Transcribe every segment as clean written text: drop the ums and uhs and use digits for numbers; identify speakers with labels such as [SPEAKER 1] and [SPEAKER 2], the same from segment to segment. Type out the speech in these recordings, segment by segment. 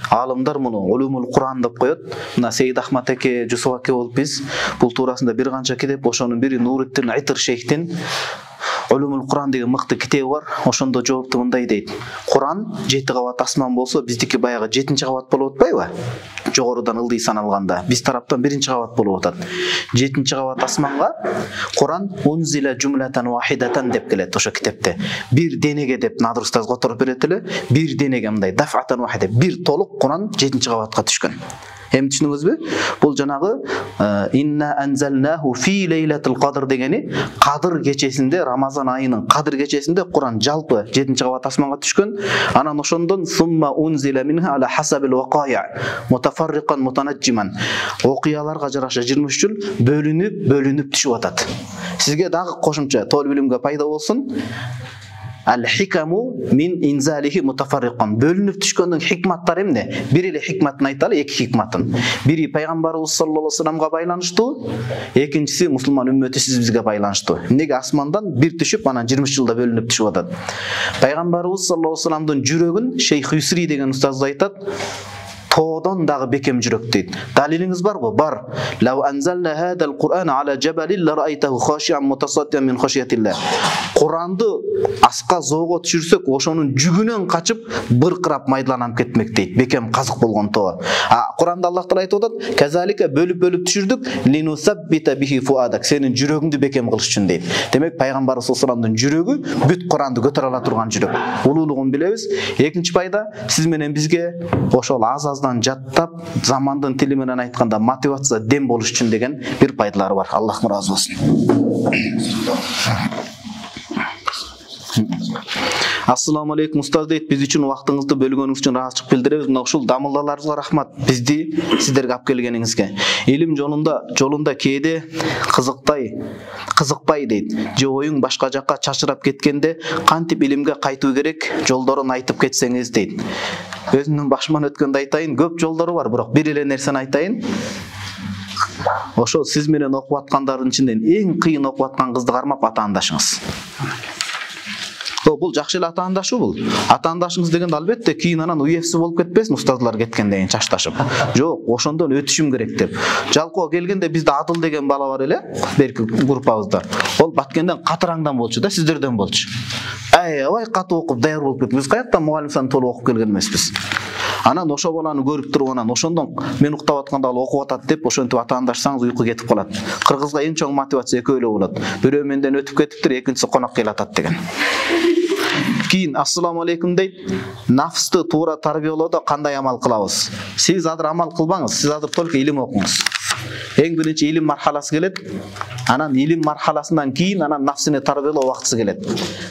[SPEAKER 1] Алымдар муну улумул Куран деп коет. Мына Сейид Ахмат эке, Жусуп аке болуп биз бул туурасында бир канча китеп, ошонун бири Нуриттин Айтыр шейхтин Улумул Куран деген мыкты китеби бар. Ошондо жоопту мындай дейт. Куран 7 кабат асман болсо, биздики баягы 7-чи кабат болуп атпайбы? Жогорудан ылдый саналганда, биз тараптан 1-чи кабат болуп атат. 7-чи кабат асманга Куран унзила жумлатан вахидатан деп келет ошо китепте. Бир денеге деп Надыр устаз которуп берет эле, бир денеге мындай дафатан вахида, бир толук Куран 7-чи кабатка түшкөн. Эми түшүнүңүзбү? Бул жанагы инна анзалнаху фи лейлатил кадр дегени Кадыр кечесинде, Рамазан айынын Кадыр кечесинде Куран жалпы 7-чи кабат асманга түшкөн. Анан ошондон сумма унзила минха ала хасабил вакая мутафаррикан мутанаджиман. Окуяларга жараша 23 жыл бөлүнүп түшүп атат. Сизге дагы кошумча тоол билимге пайда болсун. Ал-хикаму мин инзалихи мутафарриқан. Бөлүнүп түшкөндүн хикматтары эмне? Бир эле хикматын айталы, эки хикматын. Бири пайгамбарыбыз саллаллаху алейхи вассаламга байланыштуу, экинчиси мусулман үммөтү сизбизге байланыштуу. Эмнеге асмандан бир түшүп, анан 23 жылда бөлүнүп түшүп атат. Пайгамбарыбыз саллаллаху алейхи вассаламдын жүрөгүн Шейх Юсри деген устаз айтат. Тоодон дагы бекем жүрөк дейт. Далилиңиз барбы? Бар. Лау анзална хадал Кур'ан ала жабалин ларайтаху хашиан мутасаддиан мин хашиятиллах. Куранды аска зоого түшүрсөк, ошонун жүгүнөн качып, быркырап майдаланып кетмек дейт. Бекем казык болгон тоо. Куранда Аллах таала айтып атат: "Казалика бөлүп түшүрдүк, линусаббита бихи фуадак." Сенин жүрөгүңдү бекем кылыш үчүн дейт. Демек пайгамбар саллаллаху алейхи вассаламдын жүрөгү бүт Куранды көтөрө ала турган жүрөк. Улуулугун билебиз. Экинчи пайда, сиз менен бизге ошол аз жаттап, замандын тили менен айтканда мотивация дем болуш үчүн деген бир пайдалары бар. Аллах ыраазы болсун. Ассаламу алейкум устаз дейт. Биз үчүн убактыңызды бөлгөнүңүз үчүн ыраазычылык билдиребиз. Мына ушул дамылдаларыңызга рахмат. Бизди сиздерге алып келгениңизге. Илим жолунда кээде кызыкпай дейт. Же оюң башка жакка чачырап кеткенде кантип илимге кайтуу керек, жолдорун айтып кетсеңиз дейт. Өзүмдүн башыман өткөндө айтайын, көп жолдору бар, бирок бир эле нерсени айтайын. Ошо сиз менен окуп аткандардын ичинен эң кыйын окуп аткан кызды кармап атаандашыңыз. Бул жакшы эле атаандашуу бул. Атаандашыңыз дегенде албетте кийин анан уефси болуп кетпесин, устазлар кеткенден кийин чашташып. Жок, ошондон өтүшүм керек деп. Жалпы келгенде бизде Адыл деген бала бар эле, берки группабызда. Ол баткенден катыраңдан болчу да, сиздерден болчу. Аябай катуу окуп даяр болуп кетти. Биз каяктан мугалим саны толук окуп келген эмеспиз. Анан ошо баланы көрүп туруп, анан ошондон мен уктап атканда ал окуп атат деп ошентип атаандашсаңыз уйку кетип калат. Кыргызга эң чоң мотивация экөө эле болот. Бирөө менден өтүп кетиптир, экинчиси конок келатат деген. Кийин ассаламу алейкум дейт. Нафсты туура тарбиялоодо кандай амал кылабыз? Сиз азыр амал кылбаңыз, сиз азыр только илим окуңуз. Эң биринчи илим мархаласы келет. Анан илим мархаласынан кийин анан нафсыны тарбиялоо убактысы келет.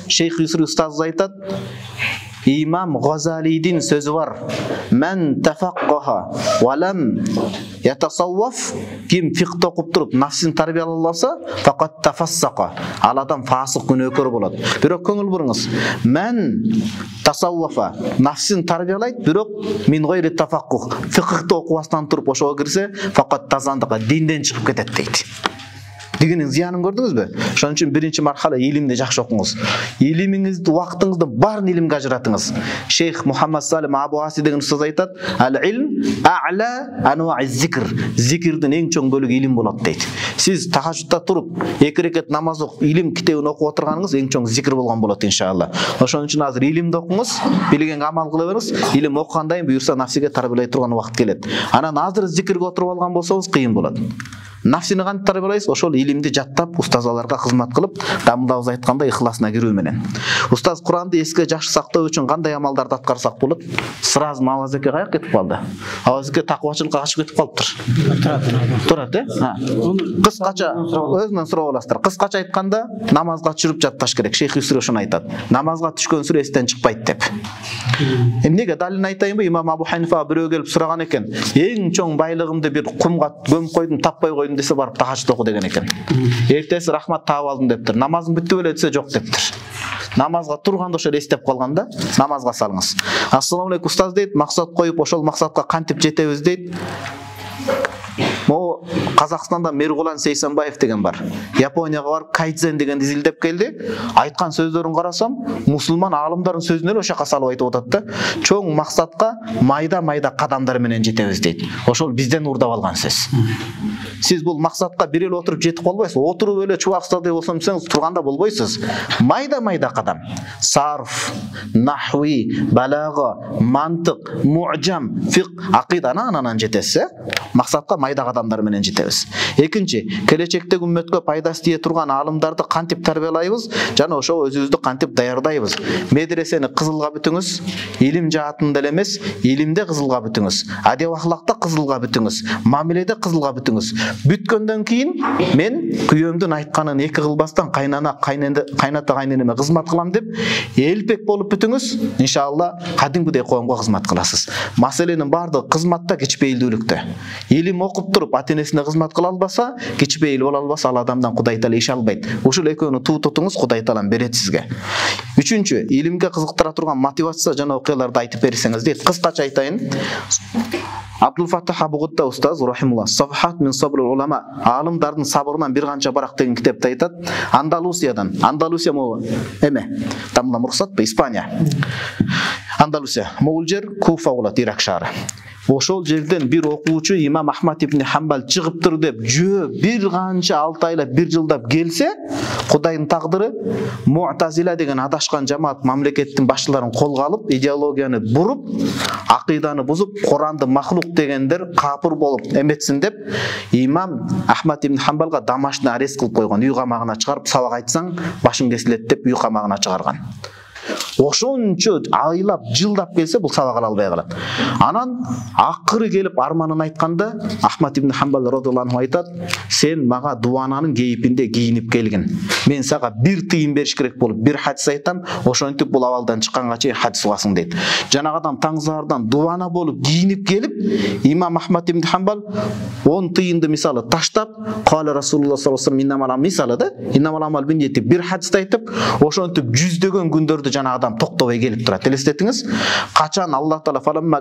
[SPEAKER 1] Шейх Юсри устаз айтат: Имам Газалидин сөзү бар. Мен тафаккаха ва лам ятасавваф, ким фикт окуп туруп нафсин тарбияласа, факат тафассака. Ал адам фасык күнөөкөр болот. Бирок көңүл буруңуз. Мен тасаввафа, нафсин тарбиялайт, бирок мин гайри тафаккух, фикхты окубастан туруп ошого кирсе, факат тазандыкка, динден чыгып кетет дейт. Дегенин зыянын көрдүңүзбү? Ошон үчүн биринчи мархала илимди жакшы окуңуз. Илимиңизди, убактыңызды баарын илимге ажыратыңыз. Шейх Мухаммад Салим Абу Аси деген устаз айтат: "Ал-илм а'ла анва'i зикр." Зикирдин эң чоң бөлүгү илим болот дейт. Сиз тахажжудда туруп, 2 рекет намаз окуп, илим китебин окуп отурганыңыз эң чоң зикир болгон болот иншалла. Ошон үчүн азыр илимди окуңуз, билгенге амал кыла бериңиз. Илим окугандан кийин буюрса нафсиге тарбиялай турган убакыт келет. Анан азыр зикирге отуруп алган болсоңуз кыйын болот. Нафсини кантип тарбиялайсыз? Ошол илимди жаттап, устазаларга кызмат кылып, дамылдабыз айткандай ихласына кирүү менен. Устаз, Куранды эске жакшы сактоо үчүн кандай амалдарды аткарсак болот? Сразу Авазеке каяк кетип калды? Авазеке таквачылыкка качып кетип калыптыр. Турат, Кыскача өзүнөн сурап аласыздар. Кыскача айтканда, намазга түшүрүп жатташ керек. Шейх Юсри ошону айтат. Намазга түшкөн сүрө эстен чыкпайт деп. Эмнеге далилин айтайынбы? Имам Абу Ханифа бирөө келип сураган экен. Эң чоң байлыгымды бир кумга gömүп койдум, таппай койдум десе барып тахажжуд оку деген экен. Эртеси рахмат таап алдым дептир. Намазым бүттү беле десе жок дептир. Намазга турганда ошо эстеп калганда намазга салыңыз. Ассаламу алейкум устаз дейт. Максат коюп ошол максатка кантип жетебиз дейт. Могу Қазақстанда Мерғұлан Сейсенбаев деген бар. Японияға барып кайдзен деген изилдеп келди. Айткан сөздөрүн карасам, мусулман аалымдардын сөзүн эле ошо салып айтып атат да. Чоң максатка майда кадамдар менен жетебиз дейт. Ошол бизден урдап алган сөз. Сиз бул максатка бир эле отуруп жетип калбайсыз. Отуруп эле чубакстай болсом десеңиз турганда болбойсуз. Майда кадам. Сарф, нахви, балага, мантык, муъжам, фиq, акыйданы анан жетесиз. Максатка майда кадамдар менен жетебиз. Экинчи, келечектеги үммөткө пайдасы тие турган аалымдарды кантип тарбиялайбыз жана ошо өзүбүздү кантип даярдайбыз. Медресени кызылга бүтүңүз, илим жаатында эле эмес, илимде кызылга бүтүңүз, адеп ахлакта кызылга бүтүңүз, мамиледе кызылга бүтүңүз. Бүткөндөн кийин мен күйөөмдүн айтканын эки кылбастан кайната кайненеме кызмат кылам деп элпек болуп бүтүңүз. Иншалла кадимгидей коомго кызмат кыласыз. Маселенин баардыгы кызматта, кичпейилдүүлүктө. Илим окуп туруп ата-энесине кызмат кыла албаса, кичпейил боло албаса, ал адамдан Кудай Таала иш албайт. Ушул экөөнү туу тутуңуз, Кудай Таала берет сизге. Үчүнчү, илимге кызыктыра турган мотивация жана окуяларды айтып берсеңиз дейт. Кыскача айтайын. Абдул Фаттах Абугутта устаз рахимулла Сафхат мин сабрул улама, аалымдардын сабырынан бир канча барак деген китепте айтат. Андалусия могу эме тамла мурсатпы, Испания. Андалусия могул жер Куфа болот, Ирак шаары. Ошол жерден бир окуучу имам Ахмад ибн Хамбал чыгыптыр деп бир канча 6 айлап, 1 жылдап келсе, Кудайдын тагдыры Муътазила деген адашкан жамаат мамлекеттин башчыларын колго алып, идеологияны буруп, акыйданы бузуп, Куранды махлук дегендер капыр болуп эметсин деп имам Ахмад ибн Хамбалга Дамашны арест кылып койгон, үй камагына чыгарып, сабак айтсаң башың кесилет деп үй камагына чыгарган. Ошончо айлап, жылдап келсе бул сабак ала албай калат. Анан акыры келип арманын айтканда Ахмад ибн Хамбал радыйаллаху айтат: "Сен мага дуананын кейпинде кийинип келгин. Мен сага бир тыйын бериш керек болуп бир хадис айтам, ошентип бул абалдан чыкканга чейин хадис угасың" дейт. Жанагадан таңзаардан дуана болуп кийинип келип, имам Ахмад ибн Хамбал 10 тыйынды мисалы таштап, "Кала Расулуллах саллаллаху алейхи ва саллям" мисалы да, "Иннамал амал биннияти" бир хадис айтып, ошентип жүздөгөн күндөрдү жана адам токтобой келип турат. Элестетиңиз, качан Аллах Таала фаламма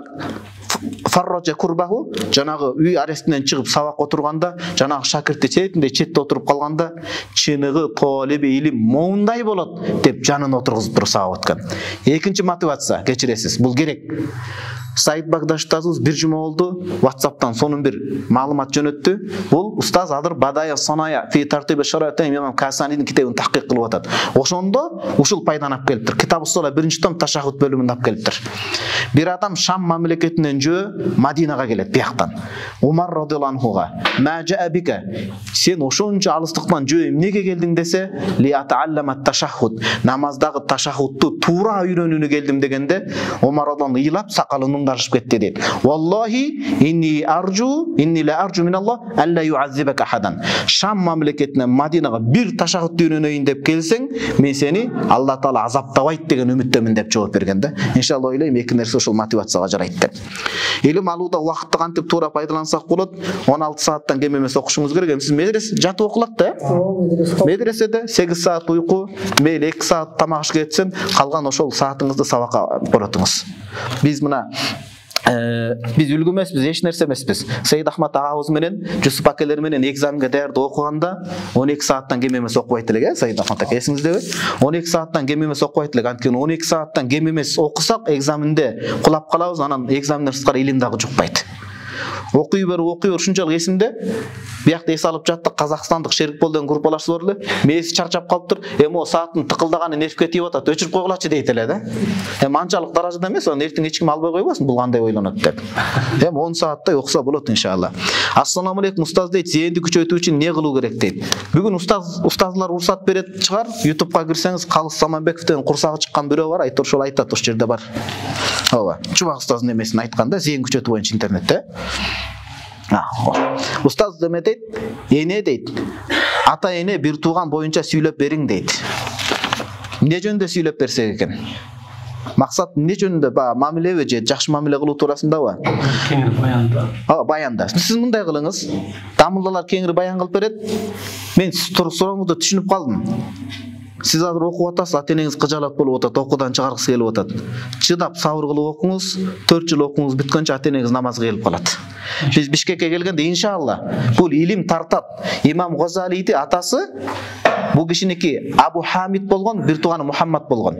[SPEAKER 1] фарража курбаху, жанагы үй арестинен чыгып сабак отурганда, жанагы шакирти четте отуруп калганда, чыныгы толеби илим моундай болот деп жанын отургузуп туруп сабак өткөн. Экинчи мотивация, кечиресиз, бул керек. Саид Багдаш устазыбыз бир жума болду, WhatsApp'тан сонун бир маалымат жөнөттү. Бул устаз азыр Бадая Саная фи тартиби шарата имам Касанидин китебин тахкик кылып атат. Ошондо ушул пайданы алып келиптир. Китабы Сола 1-том ташаххуд бөлүмүндө алып келиптир. Бир адам Шам мамлекетинен жөө Мадинага келет бияктан. Умар радыйаллаху анхуга: "Ма жаа бика?" Сен ошончо алыстыктан жөө эмнеге келдиң десе, "Ли атааллама ташаххуд", намаздагы ташаххудту туура үйрөнүүнү келдим дегенде, Умар одан ыйлап сакалын дарышып кетти дейт. "Валлахи инни ла аржу миналлах алла юаззибака ахадан." Шам мамлекетинен Мадинага бир ташаххуд үйрөнөйүн деп келсең, мен сени Алла Таала азаптабайт деген үмүттөмүн деп жооп берген да. Иншалла ойлойм эки нерсе ошол мотивацияга жарайт деп. Илим алууда убакытты кантип туура пайдалансак болот? 16 сааттан кем эмес окушуңуз керек. Эми сиз медресе жатып окулат да? Медреседе 8 саат уйку, мейли 2 саат тамак иш кетсен, калган ошол саатыңызды сабакка боротуңуз. Биз мына биз үлгү эмеспиз, эч нерсе эмеспиз. Сейид Ахмад агабыз менен Жусуп акелер менен экзаменге даярдоо окуганда 12 сааттан кем эмес окубайт элек, Сейид Ахмад ака, эсиңиздеби? 12 сааттан кем эмес окубайт элек. Анткени 12 сааттан кем эмес окусак экзаменде кулап калабыз, анан экзаменден сырткары илим дагы жукпайт. Окуй бер ушунчалык эсимде. Биякта эс алып жаттык, казакстандык Шерикбол деген группалашыбыз бар эле. Мээси чарчап калыптыр. Эми сааттын тыкылдаганы нервге тийип атат. Өчүрүп койгулачы дейт эле да. Эми анчалык даражада эмес, аны эртең эч ким албай койбосын, бул кандай ойлонот деп. Эми 10 сааттай окуса болот иншалла. Ассаламу алейкум устаз дейт, зээнди күчөйтүү үчүн эмне кылуу керек дейт. Бүгүн устазлар уруксат берет чыгар. YouTube'га кирсеңиз, Калыс Саманбековден курсагы чыккан бирөө бар, айтор ошол айтат, ошол жерде бар. Ооба. Чубак устаздын эмесин айтканда, зээн күчөтүү боюнча интернетте. Устаз деме дейт, эне дейт, ата эне бир тууган боюнча сүйлөп бериң дейт. Эмне жөнүндө сүйлөп берсек экен? Максат эмне жөнүндө? Мамилеби же жакшы мамиле кылуу туурасындабы?
[SPEAKER 2] Кеңири баянда.
[SPEAKER 1] Баянда. Сиз мындай кылыңыз. Дамылдалар кеңири баян кылып берет. Мен сурооңузду түшүнүп калдым. Сиз азыр окуп атасыз, ата-энеңиз кыжалат болуп атат, окуудан чыгаргысы келип атат. Чыдап сабыр кылып окуңуз, 4 жыл окууңуз бүткөнчө ата-энеңиз намазга келип калат. Биз Бишкекке келгенде иншалла бул илим тартат. Имам Газалийди атасы бул кишиники Абу Хамид болгон, бир тууганы Мухаммад болгон.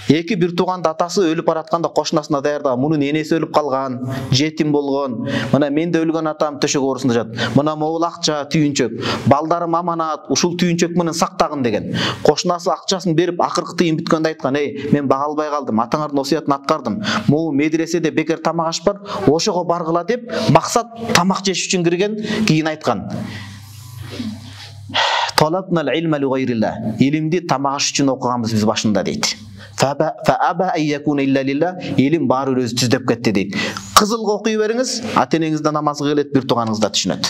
[SPEAKER 1] Эки бир тууганды атасы өлүп баратканда кошунасына даярдаган. Мунун энеси өлүп калган, жетим болгон. Мына менде өлгөн атам төшөк оорусунда жатат. Мына могул акча, түйүнчөк, балдарым аманат, ушул түйүнчөк менен сактагын деген. Кошунасы акчасын берип, акыркы тыйын бүткөндө айткан: "Эй, мен бага албай калдым, атаңардын осуятын аткардым. Могу медреседе бекер тамак аш бар, ошого баргыла" деп, максат тамак жеш үчүн кирген. Кийин айткан: "Талабнал илма ли гайрилlah." Илимди тамак аш үчүн окуганбыз биз башында дейт. Фааба айякуна илля лилlah. Илим баары өзү түздөп кетти дейт. Кызылга окуй бериңиз, ата-энеңиз да намазга келет, бир тууганыңыз да түшүнөт.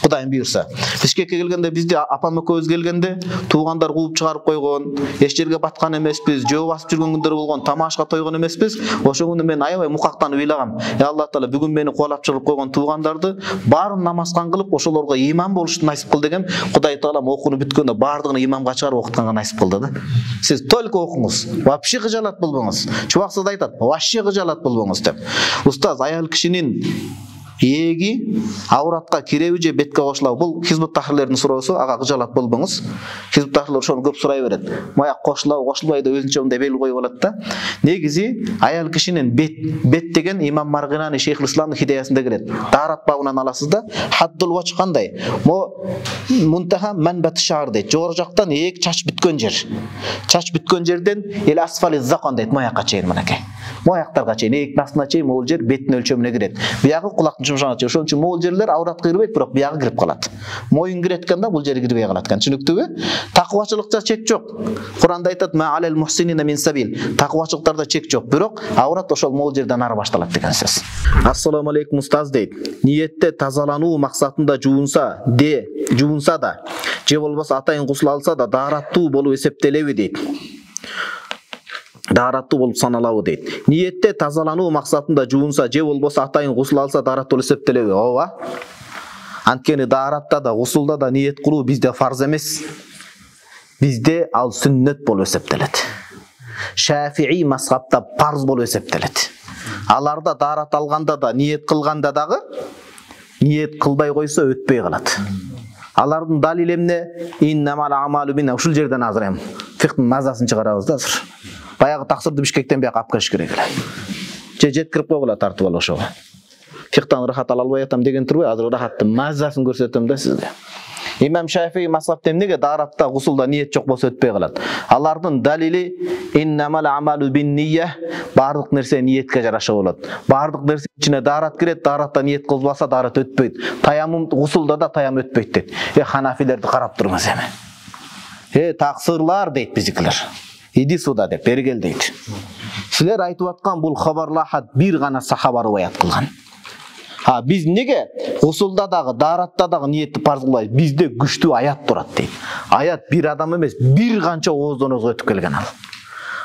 [SPEAKER 1] Кудайым буйрса. Бишкекке келгенде, бизди апам экөөбүз келгенде, туугандар кууп чыгарып койгон, эч жерге баткан эмеспиз, жөө басып жүргөн күндөр болгон, тамашка тойгон эмеспиз. Ошол күндө мен аябай мукактанып ыйлагам. Алла Таала бүгүн мени кубалап чыгып койгон туугандарды баарын намазган кылып, ошолорго имам болушту насип кыл дегем. Кудай Таалам окууну бүткөндө баардыгын имамга чыгарып окутканга насип кылды да. Сиз только окуңуз, вообще кыжалат болбоңуз. Чубаксыз айтат, вообще кыжалат болбоңуз деп. Устаз, аял кишинин эги ауратка киреби же бетке кошулабы? Бул хизбут тахрирлердин суроосу, ага кыжалат болбоңуз. Хизбут тахрирлер ошону көп сурай берет. Моя кошулабы, кошулбайбы деп өзүнчө мындай белги коюп алат да. Негизи аял кишинин бет деген Имам Маргинани Шейхул Исламдын хидаясында келет. Дарат бабынан аласыз да. Хаддул вач кандай? Мунтаха манбат шаар дейт. Жогору жактан эк чач бүткөн жер. Чач бүткөн жерден эл асфали закон дейт. Моякка чейин мынакей. Мояктарга чейин, эк настына чейин могул жер беттин өлчөмүнө кирет. Биягы кулактын жумшагына чейин. Ошон үчүн могул жерлер ауратка кирбейт, бирок биягы кирип калат. Моюн кирет экен да, бул жери кирбей калат экен. Түшүнүктүүбү? Таквачылыкта чек жок. Куранда айтат: "Ма алал мухсинина мин сабил." Таквачылыктарда чек жок, бирок аурат ошол могул жерден ары башталат деген сөз. Ассаламу алейкум устаз дейт. Ниетте тазалануу максатында жуунса да, же болбосо атайын гусул алса да даараттуу болуп эсептелеби дейт. Даараттуу болуп саналабы дейт. Ниетте тазалануу максатында жуунса же болбосо атайын гусул алса даараттуу болуп эсептелеби? Ооба. Анткени дааратта да гусулда да ниет кылуу бизде фарз эмес. Бизде ал сүннөт болуп эсептелет. Шафии мазхабта парз болуп эсептелет. Аларда даарат алганда да ниет кылганда дагы ниет кылбай койсо өтпөй калат. Алардын далили эмне? Иннамал амалу бина. Ушул жерден азыр эм фикhtын мазасын чыгарабыз да азыр. Баягы таксырды Бишкектен бияка алып келиш керек эле. Же жеткирип койгула тартып ал ошого. Фикhtан рахат ала албай атам деген турбай, азыр рахаттын мазасын көрсөтөм да сизге. Имам Шафии мазхабта эмнеге дааратта гусулда ниет жок болсо өтпөй калат? Алардын далили иннамал амалу биннiyya. Бардык нерсе ниетке жараша болот. Бардык нерсе ичине даарат кирет, дааратта ниет кылбаса даарат өтпөйт. Таямум гусулда да таям өтпөйт дейт. Ханафилерди карап туруңуз эми. Таксырлар дейт биздикилер. Иди суда деп бергел дейт. Силер айтып аткан бул хабарлахат бир гана сахаба риваят кылган. Биз неге гусулда дагы, дааратта дагы ниетти парз кылбайбыз? Бизде күчтүү аят турат дейт. Аят бир адам эмес, бир канча ооздон оозго өтүп келген ал.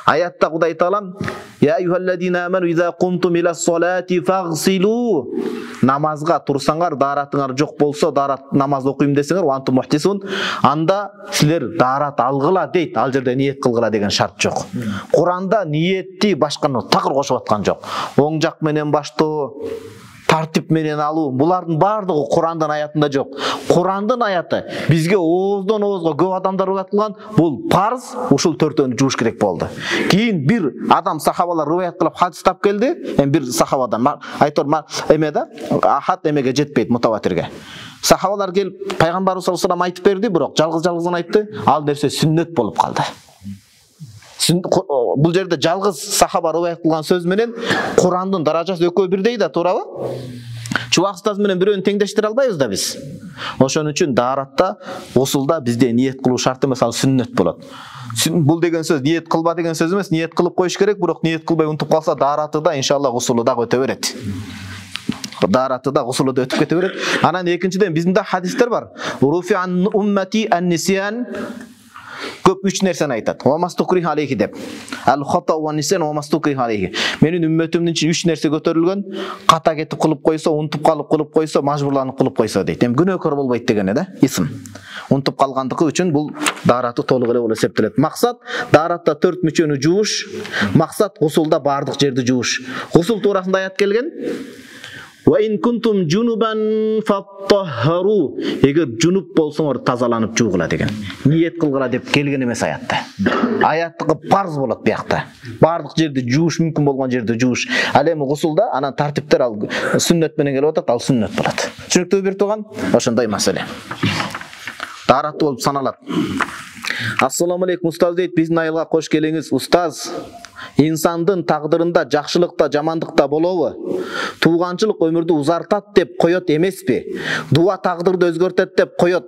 [SPEAKER 1] Аятта Кудай Таалам: "Я айюхаллазина аману иза кумтум ила салати фагсилу." Намазга турсаңар, дааратыңар жок болсо, даарат намаз окуйм десеңер, ванту мухтисун, анда силер даарат алгыла дейт. Ал жерде ниет кылгыла деген шарт жок. Куранда ниетти башканы такыр кошуп аткан жок. Оң жак менен баштоо, тартип менен алуу, булардын бардыгы Курандын аятында жок. Курандын аяты бизге ооздон оозго көп адамдар айтылган, бул парз, ушул төртөөнү жууш керек болду. Кийин бир адам сахабалар риваят кылып хадис тап келди. Бир сахабадан айтор эме да, ахат эмеге жетпейт, мутаватирге. Сахабалар келип пайгамбарыбыз саллаллаху алейхи вассалам айтып берди, бирок жалгыз-жалгыздан айтты. Ал нерсе сүннөт болуп калды. Бул жерде жалгыз сахаба риваят кылган сөз менен Курандын даражасы экөө бирдей да, туурабы? Чубакстаз менен бирөөнү теңдештире албайбыз да биз. Ошон үчүн дааратта, гусулда бизде ниет кылуу шарт эмес, ал сүннөт болот. Бул деген сөз ниет кылба деген сөз эмес, ниет кылып коюш керек, бирок ниет кылбай унутуп калса даараты да иншалла гусулу да өтө берет. Даараты да гусулу да өтүп кете берет. Анан экинчиден биздин да хадистер бар. Руфи ан уммати ан-нисян Көп 3 нерсени айтат. Ва мастукрих алейхи деп. Ал хата ва нисен ва мастукрих алейхи. Менин үммөтүмдүн ичинде 3 нерсе көтөрүлгөн. Ката кетип кылып койсо, унутуп калып кылып койсо, мажбурланып кылып койсо дейт. Эми күнөөкөр болбойт деген да, исм. Унутуп калгандыгы үчүн бул даараты толук эле болуп эсептелет. Максат дааратта 4 мүчөнү жууш, максат гусулда бардык жерди жууш. Гусул туурасында аят келген. Wa in kuntum junuban fattahharu. Эгер жунуп болсоңор тазаланып жуугула деген. Ниет кылгыла деп келген эмес аятта. Аяттыгы парз болот биякта. Бардык жерди жууш, мүмкүн болгон жерди жууш. Ал эми гусулда анан тартиптер ал сүннөт менен келип атат, ал сүннөт болот. Түшүнүктүү бир туган? Ошондой маселе. Даарат болуп саналат. Ассаламу алейкум устаз дейт, биздин айылга кош келиңиз. Устаз, инсандын тагдырында жакшылыкта, жамандыкта болобу? Тууганчылык өмүрдү узартат деп коет эмеспи? Дуа тагдырды өзгөртөт деп коет.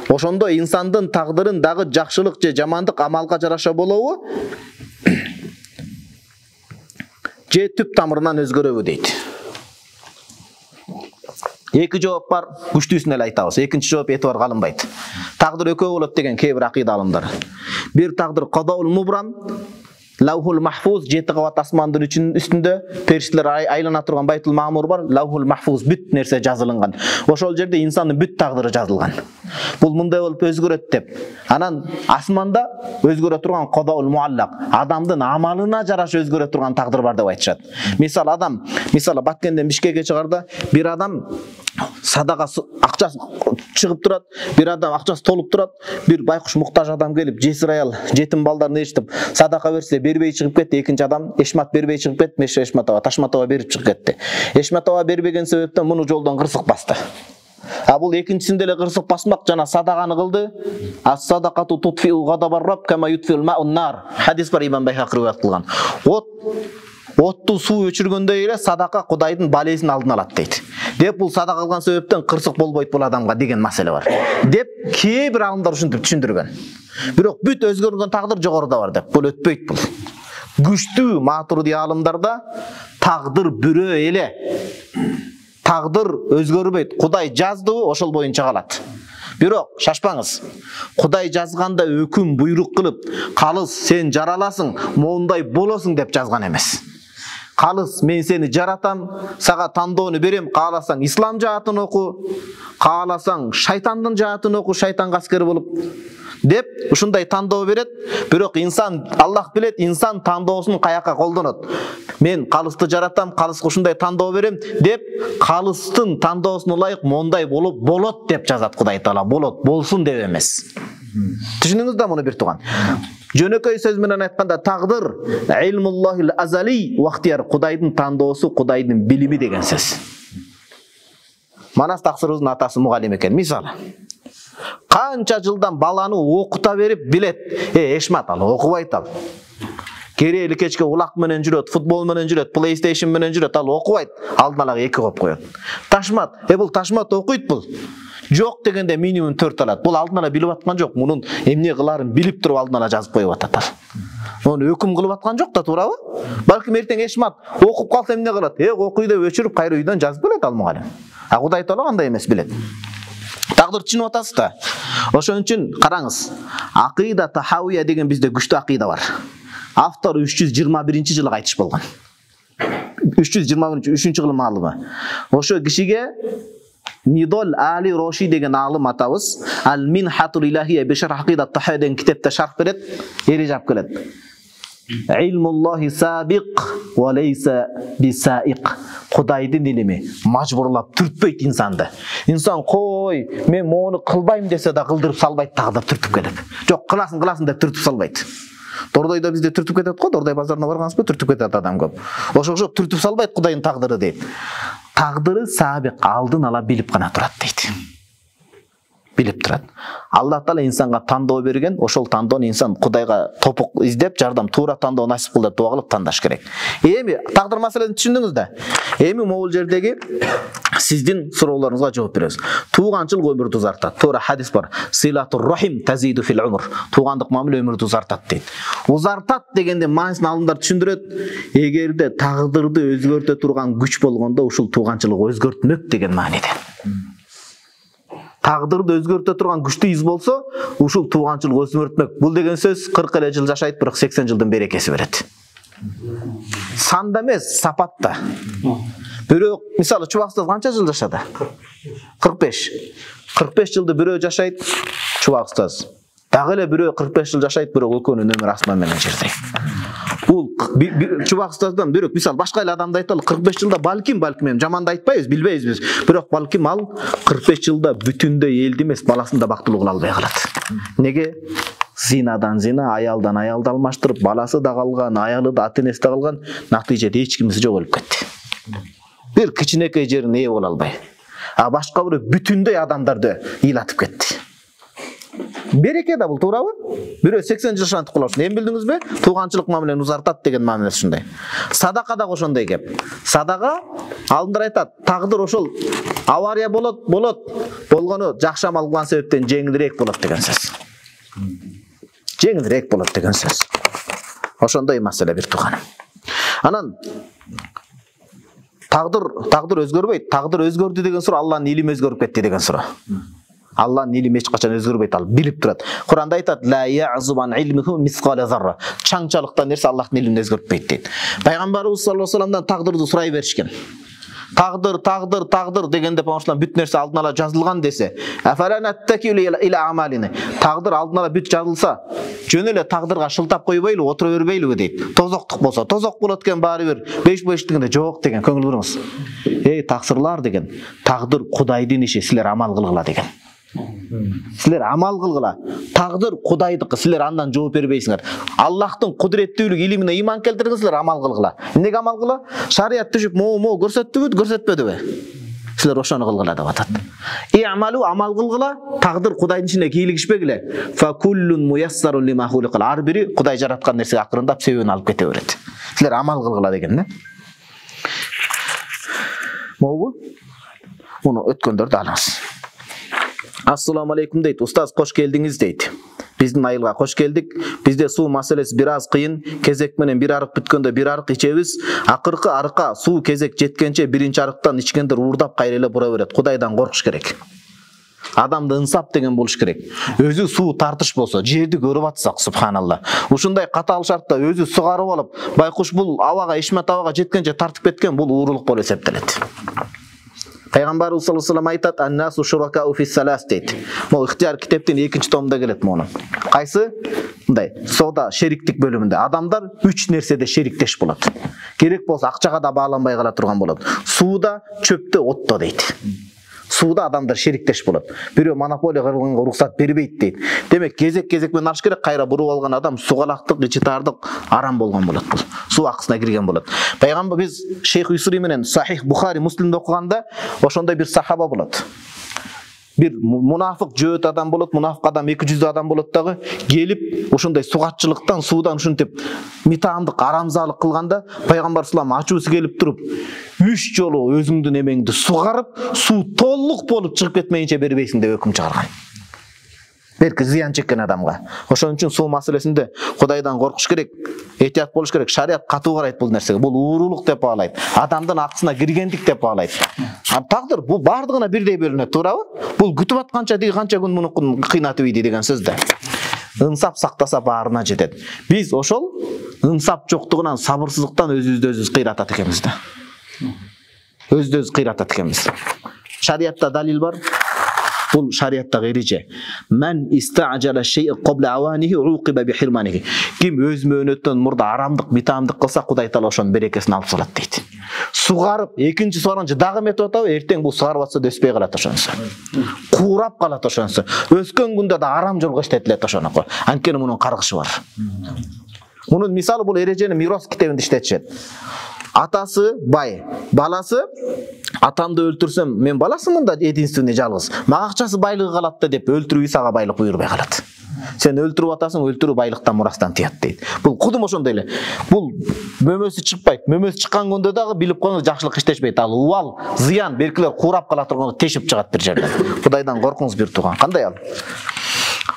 [SPEAKER 1] Ошондо инсандын тагдырын дагы жакшылык же жамандык амалга жараша болобу? Же түп тамырынан өзгөрөбү дейт. Эки жооп бар, күчтүүсүн эле айтабыз. Экинчи жооп этибар калынбайт. Тагдыр экөө болот деген кээ бир акыйда алымдар. Бир тагдыр кадаул мубрам, Лаухул Махфуз, 7 кабат асмандын үстүндө периштелер айлана турган Байтул Маамур бар. Лаухул Махфуз бүт нерсе жазылынган. Ошол жерде инсандын бүт тагдыры жазылган. Бул мындай болуп өзгөрөт деп. Анан асманда өзгөрө турган Кадаул Муаллак, адамдын амалына жараша өзгөрө турган тагдыр бар деп айтышат. Мисалы Баткенден Бишкекке чыгарда бир адам садака акчасы чыгып турат, бир адам акчасы толуп турат, бир байкуш муктаж адам келип, жесир аял, жетим балдарын ээрчитип, садака берсе бербей чыгып кетти. Экинчи адам эшмат бербей чыгып кетти, Меше Эшматова, Ташматова берип чыгып кетти. Эшматова бербеген себептен муну жолдон кырсык басты. А бул экинчисинде эле кырсык басмак жана садаканы кылды. Ас-садакату тутфиу гадабар рабб кама ютфил маун нар. Хадис бар, Имам Байхақи риwayat кылган. Отту суу өчүргөндөй эле садака Кудайдын балесин алдын алат дейт. Деп бул садака кылган себептен кырсык болбойт бул адамга деген маселе бар. Деп кээ бир алымдар ушинтип түшүндүргөн. Бирок бүт өзгөргөн тагдыр жогоруда бар деп. Бул өтпөйт бул. Күчтүү матурди алымдарда тагдыр бүрө эле. Тагдыр өзгөрбөйт. Кудай жаздыбы, ошол боюнча калат. Бирок шашпаңыз. Кудай жазганда өкүм буйрук кылып, калыс сен жараласың, мондай болосуң деп жазган эмес. Калыс мен сени жаратам, сага тандоону берем, кааласаң ислам жаатын оку, кааласаң шайтандын жаатын оку, шайтанга аскер болуп деп ушундай тандоо берет. Бирок инсан, Аллах билет, инсан тандоосун каяка колдонот. Мен калысты жаратам, калыска ушундай тандоо берем деп калыстын тандоосуна ылайык мондай болуп болот деп жазат Кудай Таала. Болот, болсун деп эмес. Түшүнүңүз да муну бир туган. Жөнөкөй сөз менен айтканда тагдыр илмуллахил азали вактияр, Кудайдын тандоосу, Кудайдын билими деген сөз. Манас таксырыбыздын атасы мугалим экен. Мисалы, канча жылдан баланы окута берип билет. Эшмат ал окубайт ал. Керели кечке улак менен жүрөт, футбол менен жүрөт, PlayStation менен жүрөт, ал окубайт. Алдын ала 2 коп коёт. Ташмат, бул Ташмат окуйт бул. Жок дегенде минимум 4 алат. Бул алдын ала билип аткан жок. Мунун эмне кыларын билип туруп алдын ала жазып коюп атат. Муну өкүм кылып аткан жок да, туурабы? Балким эртең Эшмат окуп калса эмне кылат? Окуй деп өчүрүп кайра үйдөн жазып келет ал мугалим. А Кудай Таала андай эмес, билет. Тагдыр түшүнүп атасыз да. Ошон үчүн караңыз. Акыйда Тахауия деген бизде күчтүү акыйда бар. Автор 321-жылы айтыш болгон. 321-жылы маалымы. Ошо кишиге Нидол Али Роши деген алым атабыз. Ал-Минхатул Илахия бишар акыйда Тахауия деген китепте шарх берет, эрежап келет. Илмуллахи сабиq ва лейса бисаиq. Кудайдын илими мажбурлап түртпөйт инсанды. Инсан кой, мен мону кылбайм десе да кылдырып салбайт, тагы түртүп кетет. Жок, кыласың деп түртүп салбайт. Дордойдо бизде түртүп кетет го, Дордой базарына баргансызбы, түртүп кетет адам көп. Ошого түртүп салбайт Кудайдын тагдыры дейт. Тагдыры сабиq, алдын ала билип гана турат дейт. Билип турат. Алла Таала инсанга тандоо берген, ошол тандоону инсан Кудайга топук издеп, жардам туура тандоо насип кыл деп дуа кылып тандаш керек. Эми тагдыр маселени түшүндүңүз да. Эми могул жердеги сиздин суроолоруңузга жооп беребиз. Тууганчылык өмүрдү узартат. Туура хадис бар. Силатур рахим тазиду фил умр. Туугандык мамиле өмүрдү узартат дейт. Узартат дегенде маанисин алымдар түшүндүрөт. Эгерде тагдырды өзгөртө турган күч болгондо ушул тууганчылык өзгөртмөк деген мааниде. тагдырды өзгөртө турган күчтүү из болсо, ушул тууганчылык өсүп өртмөк. Бул деген сөз 40 эле жыл жашайт, бирок 80 жылдын берекеси берет. Санда эмес, сапатта. Бирөө мисалы Чубак устаз канча жыл жашады? 45. 45 жылды бирөө жашайт, Чубак устаз. Дагы эле бирөө 45 жыл жашайт, бирок экөөнүн өмүрү асман менен жердей. Бул Чубак устаздан бирок мисалы башка эле адамды айталы, 45 жылда балким эми жаманды айтпайбыз, билбейбиз. Бирок балким ал 45 жылда бүтүндөй элди эмес, баласын да бактылуу кыла албай калат. Неге? Зинадан зина, аялдан аялды алмаштырып, баласы да калган, аялы да ата-энеси да калган, натыйжада эч кимиси жок өлүп кетти. Бир кичинекей жерин ээ боло албай. А башка бирөө бүтүндөй адамдарды ыйлатып кетти. Береке да бул, туурабы? Бирөө 80 жыл жашантып калат. Эми билдиңизби? Тууганчылык мамилени узартат деген мамиле ушундай. Садака да ошондой кеп. Садака алдындар айтат, тагдыр ошол авария болот, болгону жакшы амал кылган себептен жеңилирээк болот деген сөз. Жеңилирээк болот деген сөз. Ошондой маселе бир тууганым. Анан тагдыр өзгөрбөйт. Тагдыр өзгөрдү деген суроо Алланын илими өзгөрүп кетти деген суроо. Алланын илими эч качан өзгөрбөйт, ал билип турат. Куранда айтат: "Ла я'зубан илмиху мисқала зарра." Чаңчалыктан нерсе Аллахтын илимин өзгөртпөйт дейт. Пайгамбарыбыз саллаллаху алейхи вассаламдан тагдырды сурай беришкен. Тагдыр дегенде памашлан бүт нерсе алдын ала жазылган десе, афаланаттакилу иля амалини. Тагдыр алдын ала бүт жазылса, жөн эле тагдырга шылтап койбойлу, отура бербейлиби дейт. Тозоктук болсо, тозок болот экен баары бир. Беш дегенде жок деген көңүл буруңуз. Эй таксырлар деген, тагдыр Кудайдын иши, силер амал кылгыла деген. Силер амал кылгыла. Тагдыр Кудайдыкы, силер андан жооп бербейсиңер. Аллахтын кудуреттүүлүк илимине иман келтиргиңер, амал кылгыла. Эмнеге амал кыла? Шарият түшүп, мо көрсөттүбү, көрсөтпөдүбү? Силер ошону кылгыла деп атат. Амалу амал кылгыла, тагдыр Кудайдын ишине кийлигишпегиле. Фа куллун муяссарун лима хуликал. Ар бири Кудай жараткан нерсеге акырындап себебин алып кете берет. Силер амал кылгыла деген, да? Могу? Муну өткөндөрдү алыңыз. Ассаламу алейкум дейт. Устаз, кош келдиңиз дейт. Биздин айылга кош келдик. Бизде суу маселеси бир аз кыйын. Кезек менен бир арык бүткөндө бир арык ичебиз. Акыркы арыкка суу кезек жеткенче биринчи арыктан ичкендер уурдап кайра эле бура берет. Кудайдан коркуш керек. Адамда инсап деген болуш керек. Өзү суу тартыш болсо, жерди көрүп атсак, субханалла. Ушундай катаал шартта өзү сугарып алып, байкуш бул абага, ишмат абага жеткенче тартып кеткен, бул уурулук болуп эсептелет. Пайгамбарыбыз саллаллаху алейхи вассалам айтат: "Ан-насу шуракау фи салас" дейт. Могу ихтияр китептин 2-чи томунда келет мону. Кайсы? Мындай, соода шериктик бөлүмүндө адамдар 3 нерседе шериктеш болот. Керек болсо акчага да бааланбай кала турган болот. Сууда, чөптө, отто дейт. Сууда адамдар шериктеш болот. Бирөө монополия кылганга уруксат бербейт дейт. Демек кезек менен арыш керек, кайра буруп алган адам сугалактык, ичитардык арам болгон болот бул. Суу акысына кирген болот. Пайгамбар биз Шейх Юсри менен Сахих Бухари, Муслимде окуганда ошондой бир сахаба болот. Бир мунафык жөөт адам болот, мунафык адам 200 адам болот дагы, келип ошондой сугатчылыктан, суудан ушинтип митаандык, арамзаалык кылганда пайгамбар салам ачуусу келип туруп, 3 жолу өзүңдүн эмеңди сугарып, суу толук болуп чыгып кетмейинче бербейсиң деп өкүм чыгарган. Берки зыян чеккен адамга. Ошон үчүн суу маселесинде Кудайдан коркуш керек, этият болуш керек. Шарият катуу карайт бул нерсеге. Бул уурулук деп баалайт. Адамдын акысына киргендик деп баалайт. Тагдыр бул бардыгына бирдей бөлүнөт, туурабы? Бул күтүп атканча деги канча күн муну кыйнатып ийди деген сөз да. Инсап сактаса баарына жетет. Биз ошол инсап жоктугунан, сабырсыздыктан өзүбүздү кыйратат экенбиз да. Өзүбүздү кыйратат экенбиз. Шариятта далил бар. Бул шариаттагы эреже. Мен истаажала шей кабла аванихи уқиба бихирманихи. Ким өз мөөнөттөн мурда арамдык, битаамдык кылса, Кудай таала ошонун берекесин алып салат дейт. Сугарып, экинчи сугарганча дагы метип атабы, эртең бул сугарып атса да өспөй калат ошонусу. Куурап калат ошонусу. Өскөн күндө да арам жолго иштетилет ошонуку. Анткени мунун каргышы бар. Мунун мисалы бул эрежени Мирос китебинде иштетишет. Атасы бай, баласы атамды өлтүрсөм, мен баласымын да единственный жалгыз. Мага акчасы байлыгы калат да деп өлтүрүү Исага байлык буйрбай калат. Сен өлтүрүп атасың, өлтүрүү байлыктан, мурастан тият дейт. Бул кудум ошондой эле. Бул мөмөсү чыкпайт. Мөмөсү чыккан күндө дагы билип коюңуз, жакшылык иштешпейт. Ал убал, зыян, белгилер куурап кала турганда тешип чыгат бир жерден. Кудайдан коркуңуз бир тууган. Кандай ал?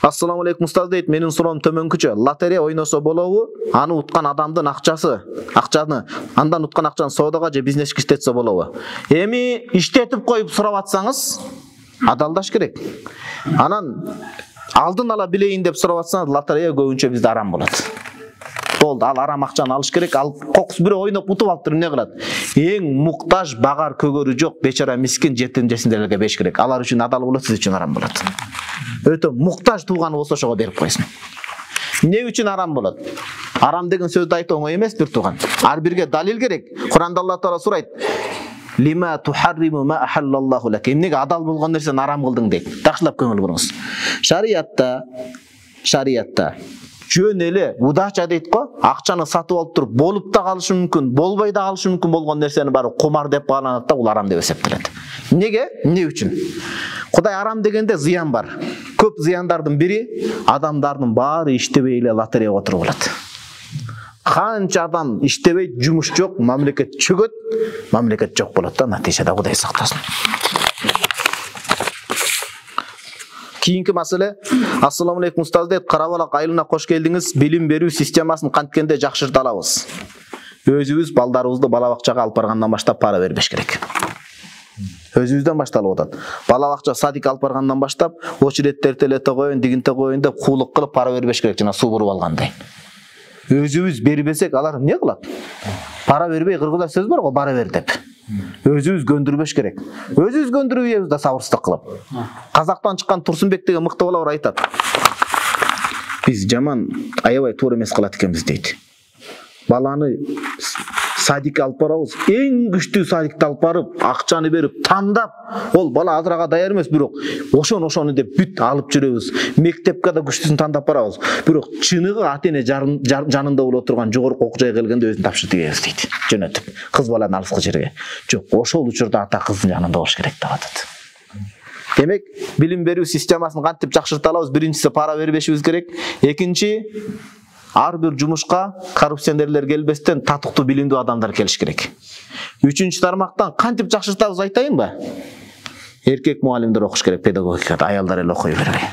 [SPEAKER 1] Ассаламу алейкум устаз дейт. Менин суроом төмөнкүчө. Лотерея ойносо болобу? Аны уткан адамдын акчаны, андан уткан акчаны соодага же бизнеске иштетсе болобу? Эми иштетип коюп сурап атсаңыз, Адалдаш керек. Анан алдын ала билейин деп сурап атсаңыз, лотерея көбүнчө бизде арам болот. Болду, ал арам акчаны алыш керек. Ал кокус бирөө ойноп утуп алыптыр, эмне кылат? Эң муктаж, багар көгөрү жок, бечара мискин жетим жесиндерге бериш керек. Алар үчүн адал болот, сиз үчүн арам болот. Өтө муктаж тууганы болсо ошого берип койсун. Эмне үчүн арам болот? Арам деген сөздү айтуу оңой эмес, бир тууган. Ар бирге далил керек. Куранда Алла Таала сурайт: Лима тухарриму ма ахаллаллаху лак. Эмнеге адал болгон нерсени арам кылдың дейт. Такшылап көңүл буруңуз. Шариятта жөн эле удача дейт го, акчаны сатып алып туруп болуп да калышы мүмкүн, болбой да калышы мүмкүн болгон нерсени баары кумар деп багаланат да, бул арам деп эсептелет. Эмнеге? Эмне үчүн? Кудай арам дегенде зыян бар. Көп зыяндардын бири адамдардын баары иштебей эле лотереяга отуруп алат. Канча адам иштебейт, жумуш жок, мамлекет чөгөт, мамлекет жок болот да, натыйжада Кудай сактасын. Кийинки маселе, ассаламу алейкум устаз дейт, карабалак айылына кош келдиңиз. Билим берүү системасын канткенде жакшырта алабыз? Өзүбүз балдарыбызды бала бакчага алып баргандан баштап пара бербеш керек. Өзүбүздөн башталып атат. Бала бакча, садик алып баргандан баштап, очередтер телете коюн, дигинте коюн деп куулук кылып пара бербеш керек, жана суу буруп алгандай. Өзүбүз бербесек, алар эмне кылат? Пара бербей кыргызда сөз бар го, бара бер деп. Өзүбүз көндүрбеш керек. Өзүбүз көндүрүп ийебиз да сабырсыздык кылып. Казактан чыккан Турсунбек деген мыкты бала бар, айтат: Биз жаман аябай туура эмес кылат экенбиз дейт. Баланы садикке алып барабыз, эң күчтүү садикти алып барып, акчаны берип, тандап, ол бала азырага даяр эмес, бирок ошону деп бүт алып жүрөбүз. Мектепке да күчтүүсүн тандап барабыз. Бирок чыныгы ата-эне жанында болуп отурган жогорку окуу жайга келгенде өзүн тапшырып ийебиз дейт. Жөнөтүп, кыз баланы алыскы жерге. Жок, ошол учурда ата кыздын жанында болуш керек деп атат. Демек, билим берүү системасын кантип жакшырта алабыз? Биринчиси, пара бербешибиз керек. Экинчи, ар бир жумушка коррупционерлер келбестен татыктуу билимдүү адамдар келиш керек. Үчүнчү тармактан кантип жакшыртабыз айтайынбы? Эркек мугалимдер окуш керек педагогикада, аялдар эле окуй бербей.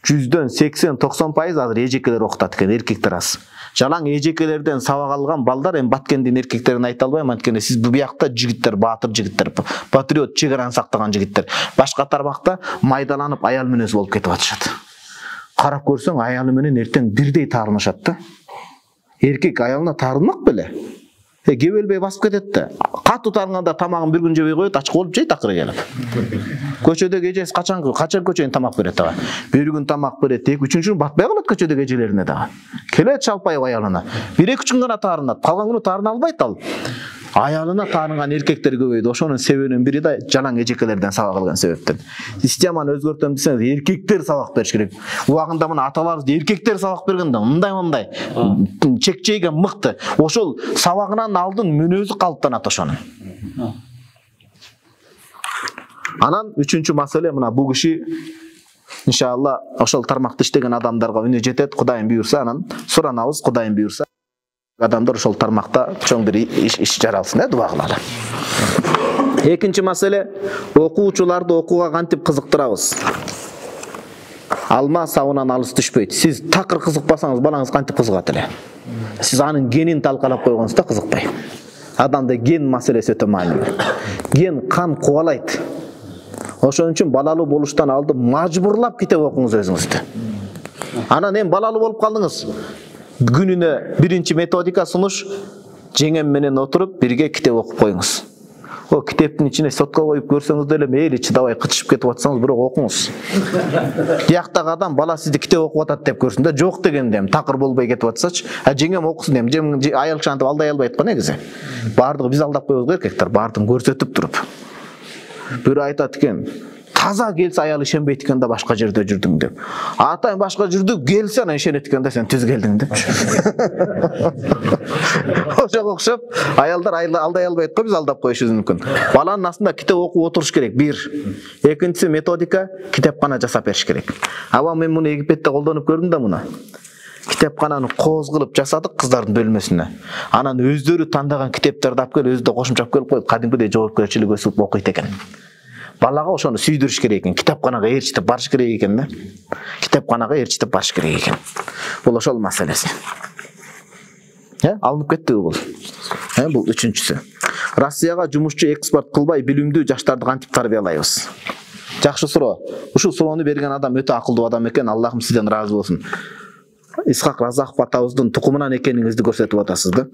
[SPEAKER 1] 100дөн 80-90% азыр эжекелер окутат экен, эркектер аз. Жалаң эжекелерден сабак алган балдар, эми Баткендин эркектерин айта албайм, анткени сиз бу биякта жигиттер, баатыр жигиттер, патриот, чек араны сактаган жигиттер. Башка тармакта майдаланып аял мүнөз болуп кетип атышат. Карап көрсөң, аялы менен эртең бирдей таарынышат да. Эркек аялына таарынмак беле? Кебелбей басып кетет да. Катуу таарынганда тамагын бир күн жебей коет, ачык болуп жейт акыры келип. Көчөдөгү эжеси качан көчөйүн тамак берет дагы. Бир күн тамак берет, үчүнчү күн батпай калат көчөдөгү эжелерине дагы. Келет шалпайып аялына. 1-2 күн гана таарынат, калган күнү таарына албайт ал. Аялына таарынган эркектер көбөйдү. Ошонун себебинин бири да жалаң эжекелерден сабак алган себептен. Системаны өзгөртөм десеңиз, эркектер сабак бериш керек. Убагында мына аталарыбыз эркектер сабак берген да, мындай чекчейген мыкты. Ошол сабагынан алдын мүнөзү калыптанат ошонун. Анан үчүнчү маселе, мына бул киши иншалла ошол тармакта иштеген адамдарга үнү жетет. Кудайым буйрса, анан суранабыз, Кудайым буйрса. Адамдар ошол тармакта чоң бир иш жаралсын, дуа кылалы. Экинчи маселе, окуучуларды окууга кантип кызыктырабыз? Алма сабынан алыс түшпөйт. Сиз такыр кызыкпасаңыз, балаңыз кантип кызыгат эле? Сиз анын генин талкалап койгонсузда кызыкпай. Адамда ген маселеси өтө маанилүү. Ген кан кубалайт. Ошон үчүн балалуу болуштан алдын мажбурлап китеп окуңуз өзүңүздү. Анан эми балалуу болуп калдыңыз. Күнүнө биринчи методика сунуш, жеңем менен отуруп бирге китеп окуп коюңуз. О китептин ичине сотко коюп көрсөңүз деле мейли чыдабай кычышып кетип атсаңыз, бирок окуңуз. Тияктагы адам бала сизди китеп окуп атат деп көрсүн да, жок дегенде эми такыр болбой кетип атсачы, жеңем окусун эми, жеңем аял киши антип алдай албайт го негизи. Баардыгы биз алдап коебуз го эркектер, баардыгын көрсөтүп туруп. Бирөө айтат экен, таза келсе аял ишенбейт экен да башка жерде жүрдүң деп. Атайын башка жүрдү, келсе анан ишенет экен да сен түз келдиң деп. Ошого окшоп, аялдар алдай албайт го, биз алдап коюшубуз мүмкүн. Баланын астында китеп окуп отуруш керек, бир. Экинчиси методика, китепкана жасап бериш керек. Аба мен муну Египетте колдонуп көрдүм да муну. Китепкананы кооз кылып жасадык кыздардын бөлмөсүнө. Анан өздөрү тандаган китептерди алып келип, өзү да кошумча алып келип коюп, кадимкидей жоопкерчилик өсүп окуйт экен. Балага ошону сүйдүрүш керек экен, китепканага ээрчитип барыш керек экен да. Китепканага ээрчитип барыш керек экен. Бул ошол маселеси. Алынып кеттиби бул? Бул үчүнчүсү. Россияга жумушчу экспорт кылбай билимдүү жаштарды кантип тарбиялайбыз? Жакшы суроо. Ушул суроону берген адам өтө акылдуу адам экен. Аллахым сизден разы болсун. Исхак Разаков атабыздын тукумунан экениңизди көрсөтүп атасыз да.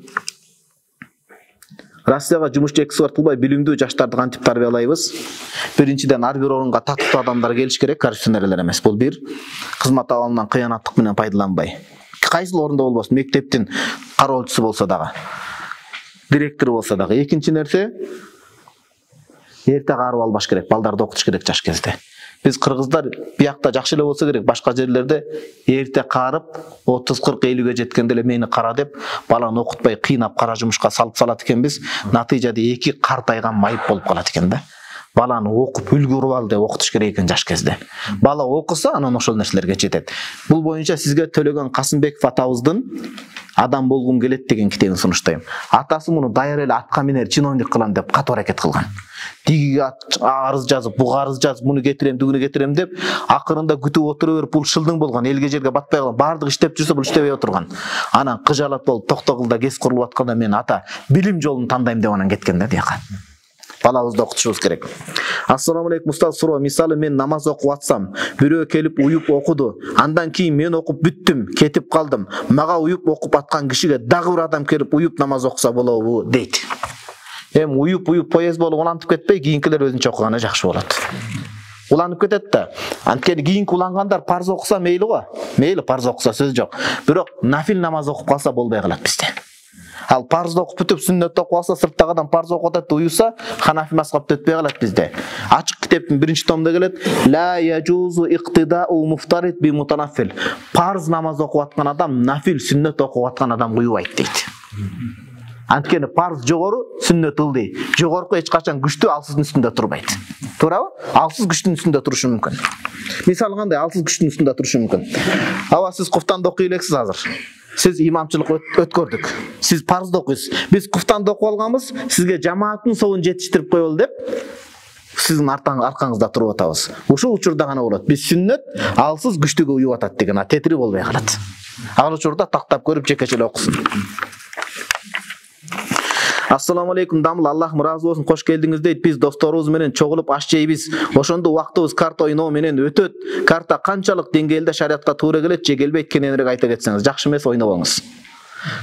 [SPEAKER 1] Россияга жумушчу экспорт кылбай билимдүү жаштарды кантип тарбиялайбыз? Биринчиден ар бир орунга татыктуу адамдар келиш керек, коррупционерлер эмес. Бул бир. Кызмат абалынан кыянаттык менен пайдаланбай. Кайсыл орунда болбосун, мектептин кароочусу болсо дагы, директор болсо дагы. Экинчи нерсе, эрте карып албаш керек, балдарды окутуш керек жаш кезде. Biz Kırgızlar biyakta жақсы эле болса керек, башка жерлерде эрте карып 30-40-50-ге жеткенде эле мени кара деп баланы окутпай кыйнап кара жумушка салып салат экенбиз. Натыйжада эки картайган майып болуп калат экен да. Баланы окуп үлгүрүп ал деп окутуш керек экен жаш кезде. Бала окуса анан ошол нерселерге жетет. Бул боюнча сизге Төлөгөн Касымбеков атабыздын Адам болгум келет деген китебин сунуштайм. Атасы муну даяр эле атка минер чиновник кылам деп катуу аракет кылган. Дигиге арыз жазып, буга арыз жазып, муну кетирем, дүгүнү кетирем деп акырында күтүп отура берип бул шылдың болгон, элге жерге батпай калган, бардык иштеп жүрсө бул иштебей отурган. Анан кыжалат болуп токтогулда кес курулуп атканда мен ата билим жолун тандайм деп анан кеткен да дияка. Балабызды окутушубуз керек. Ассаламу алейкум устаз, суроо. Мисалы мен намаз окуп атсам, бирөө келип уюп окуду. Андан кийин мен окуп бүттүм, кетип калдым. Мага уюп окуп аткан кишиге дагы бир адам келип уюп намаз окуса болобу дейт. Уюп поезд болуп улантып кетпей, кийинкилер өзүнчө окуганы жакшы болот. Уланып кетет да. Анткени кийинки улангандар парз окуса мейли го. Мейли парз окуса сөз жок. Бирок нафил намаз окуп калса болбой калат бизде. Ал парз окуп бүтүп сүннөт окуп алса, сырттагы адам парз окуп атат уюса, ханафи мазхабта өтпөй калат бизде. Ачык китептин 1-томунда келет: "Ла яжузу иктидау муфтарид би мутанаффил". Парз намаз окуп аткан адам нафил сүннөт окуп аткан адам уюбайт дейт. Анткени парз жогору, сүннөт ылдый. Жогорку эч качан күчтүү алсыздын үстүндө турбайт. Туурабы? Алсыз күчтүн үстүндө турушу мүмкүн. Мисалы кандай алсыз күчтүн үстүндө турушу мүмкүн. Аба сиз куфтанды окуй элексиз азыр. Сиз имамчылык өткөрдүк. Сиз парзды окуйсуз. Биз куфтанды окуп алганбыз, сизге жамааттын собун жетиштирип коелу деп сиздин аркаңызда туруп атабыз. Ушул учурда гана болот. Биз сүннөт алсыз күчтүгө уюп атат деген тетири болбой калат. Ал учурда тактап көрүп жекече эле окусун. Ассаламу алейкум Дамыл, Аллахым разы болсун, кош келдиңиз дейт. Биз досторубуз менен чогулуп аш жейбиз. Ошондо убактыбыз карта ойноо менен өтөт. Карта канчалык деңгээлде шариатка туура келет же келбейт, кененирээк айта кетсеңиз. Жакшы эмес, ойнобоңуз.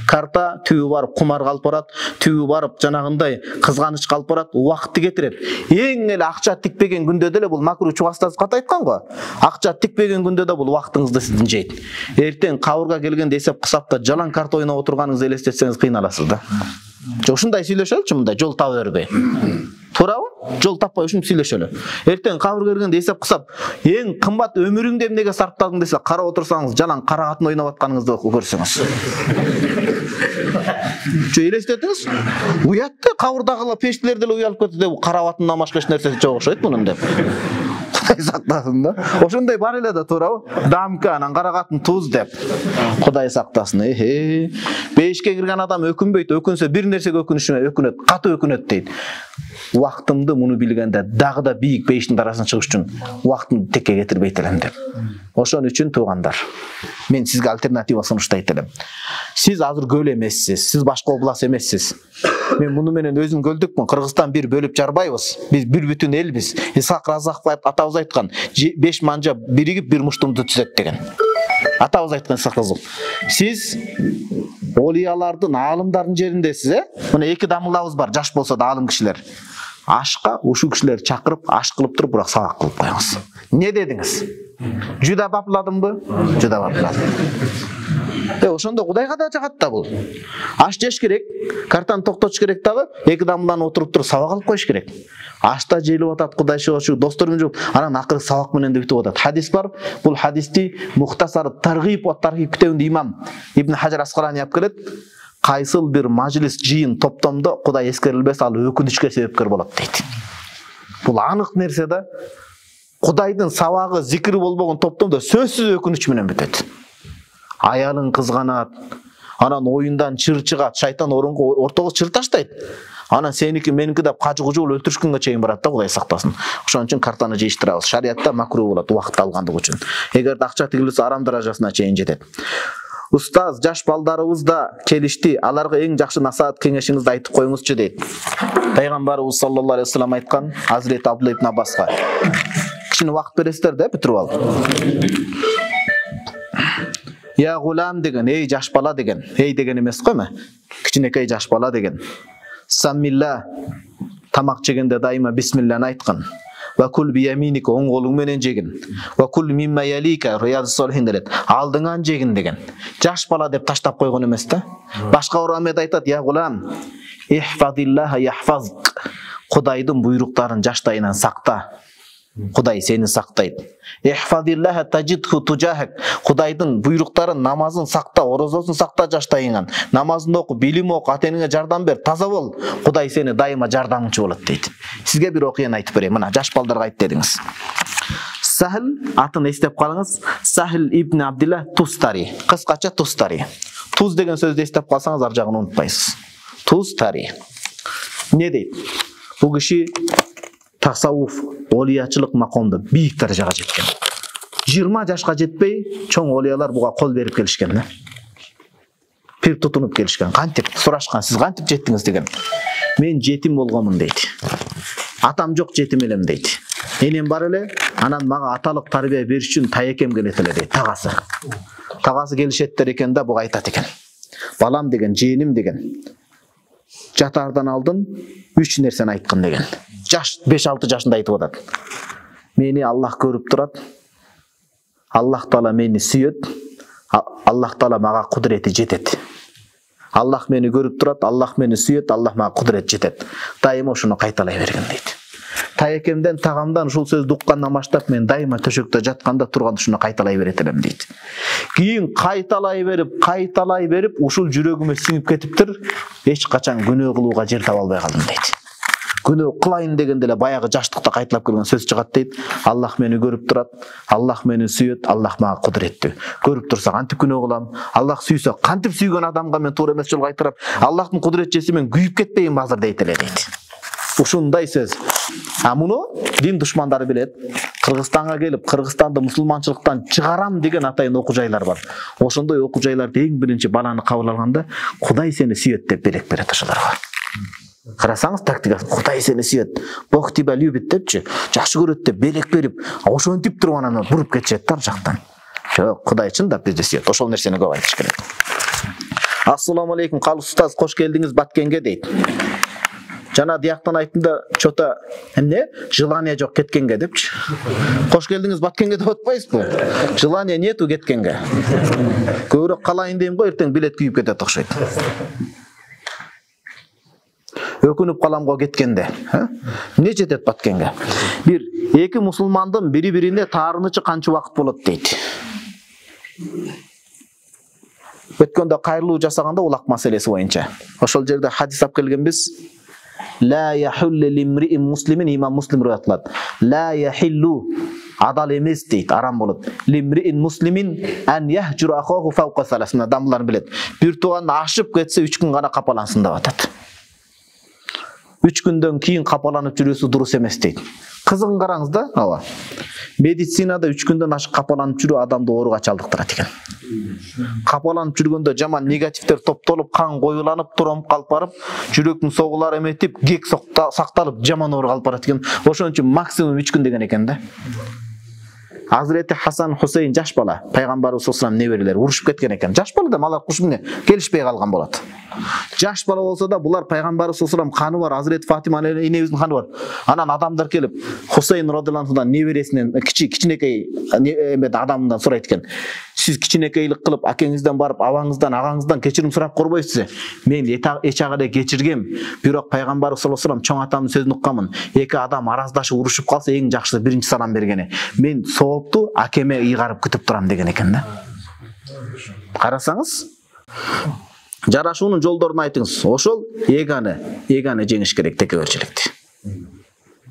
[SPEAKER 1] Карта түбү барып кумар калып барат, түбү барып жанагындай кызганыч калып барат, убакытты кетирет. Эң эле акча тикпеген күндө деле бул макруh чубастаз кат айткан го. Акча тикпеген күндө да бул убактыңызды сиздин жейт. Эртең кабырга келгенде эсеп кысапта жалаң карта ойноп отурганыңызды элестетсеңиз кыйналасыз да. Ушундай сүйлөшөлүчү, мындай жол таба бербей. Туурабы? Жол таппай ушинтип сүйлөшөлү. Эртең кабырга келгенде эсеп кысап, эң кымбат өмүрүңдү эмнеге сарптадың десе, карап отурсаңыз, жалаң кара катын ойноп атканыңызды көрсөңүз. Чо элестетиңиз? Уятты, кабырдагы пештилер деле уялып кетти деп, кара катындан башка эч нерсе жок окшойт мунун деп. Кудай сактасын да. Ошондой бар эле да, туурабы? Дамка анан кара катын туз деп. Кудай сактасын. Бейишке кирген адам өкүнбөйт, өкүнсө бир нерсеге өкүнөт, катуу өкүнөт дейт. Убактымды муну билгенде дагы да бийик бейиштин дарасына чыгыш үчүн убактымды текке кетирбейт элем деп. Ошон үчүн туугандар, мен сизге альтернатива сунуштайт элем. Сиз азыр көл эмессиз, сиз башка область эмессиз. Мен муну менен өзүм көлдүкмүн. Кыргызстан бир бөлүп жарбайбыз. Биз бир бүтүн элбиз. Исхак Разаков атабыз айткан, 5 манжа биригип бир муштумду түзөт деген. Атабыз айткан Исхак Разаков. Сиз олиялардын, аалымдардын жериндесиз, Мына эки дамылабыз бар, жаш болсо да аалым кишилер. Ашка ушул кишилерди чакырып, аш кылып туруп, бирок сабак кылып коюңуз. Не дедиңиз? Жуда бапладымбы? Жуда бапладым. Ошондо Кудайга да жагат да бул. Аш жеш керек, картаны токтотуш керек дагы, эки дамдан отуруп туруп сабак алып коюш керек. Ашта жейлип атат, Кудай шыгышы, досторум жок, анан акыры сабак менен да бүтүп атат. Хадис бар, бул хадисти Мухтасар Таргиб ва Тархиб китебинде имам Ибн Хаджар Аскалани алып келет. Кайсыл бир мажлис, жыйын, топтомдо Кудай эскерилбесе, ал өкүнүчкө себепкер болот дейт. Бул анык нерсе да. Кудайдын сабагы, зикри болбогон топтомдо сөзсүз өкүнүч менен бүтөт. Аялың кызганат, анан оюндан чыр чыгат, шайтан ортого чыр таштайт. Анан сеники меники деп кажы-кужу өлтүрүшкөнгө чейин барат да, Кудай сактасын. Ошон үчүн картаны жыйыштырабыз. Шариатта макруh болот, убакыт алгандык үчүн. Эгерде акча тигилсе арам даражасына чейин жетет. Устаз, жаш балдарыбыз да келишти. Аларга эң жакшы насаат кеңешиңизди айтып коюңузчу дейт. Пайгамбарыбыз саллаллаху алейхи вассалам айткан, Азирет Абдулла ибн Аббаска. кичине убакыт бересиздер да, бүтүрүп алып. Я гулам деген, эй жаш бала деген. Эй деген эмес койма. Кичинекей жаш бала деген. Саммилла, тамак жегенде дайыма бисмилланы айткан. Ва кул би яминика, оң колуң менен жегин. Ва кул мимма ялика, Риядус Солихин делет. Алдыңан жегин деген. Жаш бала деп таштап койгон эмес да. Башка урамет айтат: "Я гулам, ихфазиллаха яхфазк." Кудайдын буйруктарын жаштайынан сакта. Кудай сени сактайт. Ихфазиллаха таджидху туджахак. Кудайдын буйруктарын, намазын сакта, орозосун сакта жаштайыңан. Намазын оку, билим оку, ата-энеңе жардам бер, таза бол. Кудай сени дайыма жардамчы болот дейт. Сизге бир окуяны айтып берейин. Мына жаш балдарга айт дедиңиз. Сахил, атын эстеп калыңыз. Сахил ибн Абдилла Тустари. Кыскача Тустари. Туз деген сөздү эстеп калсаңыз ар жагын унутпайсыз. Тустари. Не дейт? Бул киши тасаввуф, олиячылык макомдо бийик даражага жеткен. 20 жашка жетпей, чоң олиялар буга кол берип келишкен да. Пир тутунуп келишкен. Кантип сурашкан, сиз кантип жеттиңиз деген. Мен жетим болгомун дейт. Атам жок, жетим элем дейт. Энем бар эле, анан мага аталык тарбия бериш үчүн таекем келет эле дейт, тагасы. Тагасы келишеттер экен да, буга айтат экен. Балам деген, жээним деген. Жатардан алдын 3 нерсени айткан деген. Жаш 5-6 жашында айтып атат. Мени Аллах көрүп турат. Аллах Таала мени сүйөт. Аллах Таала мага кудурети жетет. Аллах мени көрүп турат, Аллах мени сүйөт, Аллах мага кудурет жетет. Дайыма ошону кайталай берген дейт. Таекемден, тагамдан ушул сөздү уккандан баштап мен дайыма төшөктө жатканда турганда ушуну кайталай берет элем дейт. Кийин кайталай берип, ушул жүрөгүмө сиңип кетиптир. Эч качан күнөө кылууга жер таба албай калдым дейт. Күнөө кылайын дегенде эле баягы жаштыкта кайталап келген сөз чыгат дейт. Аллах мени көрүп турат, Аллах мени сүйөт, Аллах мага кудуреттүү. Көрүп турса кантип күнөө кылам? Аллах сүйсө кантип сүйгөн адамга мен туура эмес жолго кайтарам? Аллахтын кудурет жесе мен күйүп кетпейм азыр дейт эле дейт. Ушундай сөз. Муну дин душмандары билет. Кыргызстанга келип, Кыргызстанды мусулманчылыктан чыгарам деген атайын окуу жайлар бар. Ошондой окуу жайларды эң биринчи баланы кабыл алганда, Кудай сени сүйөт деп белек берет ошолорго. Карасаңыз тактика, Кудай сени сүйөт, Бог тебя любит депчи, жакшы көрөт деп белек берип, ошентип туруп анан буруп кетишет да жактан. Жок, Кудай чындап бизди сүйөт. Ошол нерсени көп айтыш керек. Ассаламу алейкум, калыс устаз, кош келдиңиз Баткенге дейт. Жана дияктан айтында чота эмне? Желание жок кеткенге депчи. Кош келдиңиз Баткенге деп атпайсызбы? Желание нету кеткенге. Көбүрөөк калайын дейм го, эртең билет күйүп кетет окшойт. Өкүнүп калам го кеткенде. Эмне жетет Баткенге? Бир, эки мусулмандын бири-бирине таарынычы канча убакыт болот дейт. Өткөндө кайрылуу жасаганда улак маселеси боюнча. Ошол жерде хадис алып келгенбиз. La yahullu limri'in muslimin, имам Муслим риwayat кылат. La yahillu, адал эмес дейт, арам болот. Limri'in muslimin an yahjura akhahu fawqa salas. Адамдар билет. Бир тууган ашып кетсе 3 күн гана капалансын деп атат. 3 күндөн кийин капаланып жүрүүсү дурус эмес дейт. Кызыгын караңыз да, ооба. Медицинада 3 күндөн ашык капаланып жүрүү адамды ооруга чалдыктырат экен. Капаланып жүргөндө жаман негативдер топтолуп, кан коюланып, турамып калып барып, жүрөктүн согулары эметип, кек сакталып, жаман ооруга алып барат экен. Ошон үчүн максимум 3 күн деген экен да. Hazreti Hasan Hüseyin жаш бала, пайгамбарыбыз саллаллаху алейхи неберелер урушуп кеткен экен. Жаш бала да малар кушмуне келишпей калган болот. Жаш бала болсо да булар пайгамбарыбыз саллаллаху алейхи каны бар, Hazreti Фатима энебиздин каны бар. Анан адамдар келип Хусейн радыйаллаху анхудан небересинен кичинекей адамдан сурайт экен. Сиз кичинекейлик кылып акеңизден барып, абаңыздан, агаңыздан кечирим сурап корбойсуз. Мен эч ага эле кечиргем. Бирок пайгамбарыбыз саллаллаху алейхи чоң атамдын сөзүн укканмын. Эки адам араздашып урушуп калса эң жакшысы биринчи салам бергени. Мен соопту акеме ыйгарып күтүп турам деген экен да. Карасаңыз, жарашуунун жолдорун айтыңыз. Ошол эганы жеңиш керек текеберчиликти.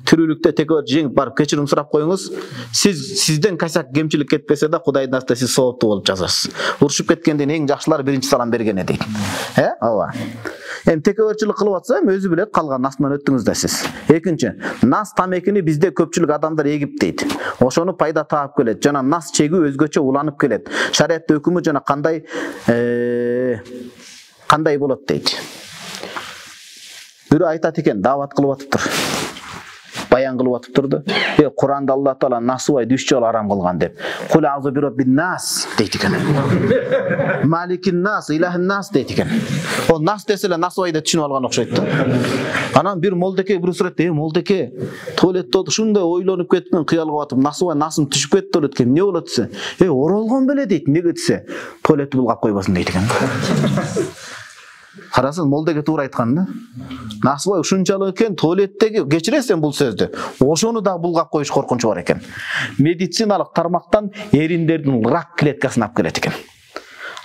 [SPEAKER 1] Тирүүлүктө текебер жеңип барып кечирим сурап коюңуз. Сизден касак кемчилик кетпесе да Кудайдын астында сиз сооптуу болуп жазасыз. Урушуп кеткенден эң жакшылар биринчи салам бергени дейт. Ооба. Эми текеберчилик кылып атса, өзү билет, калган астынан өттүңүз да сиз. Экинчи, нас тамекини бизде көпчүлүк адамдар эгип дейт. Ошону пайда таап келет. Жана нас чегүү өзгөчө уланып келет. Шариатта өкүмү жана кандай болот дейт. Бирөө айтат экен, даават кылып атыптыр. баян кылып атып турду. Куранда Алла Таала насыбайды 3 жолу арам кылган деп. Кул аузу би роббин нас дейт экен. Маликин нас, илахин нас дейт экен. О нас десе эле насыбайды түшүнүп алган окшойт да. Анан бир молдеке бир суретте, молдеке туалетте ушундай ойлонуп кеткен, кыялга батып, насыбай насым түшүп кетти туалетке. Эмне болот десе? Оролгон беле дейт. Неге десе? Туалетти булгап койбосун дейт экен. Карасаң молдеке туура айткан да. Насыбай ушунчалык экен, туалеттеги кечиресиң бул сөздү. Ошону да булгап коюш коркунчу бар экен. Медициналык тармактан эриндердин рак клеткасын алып келет экен.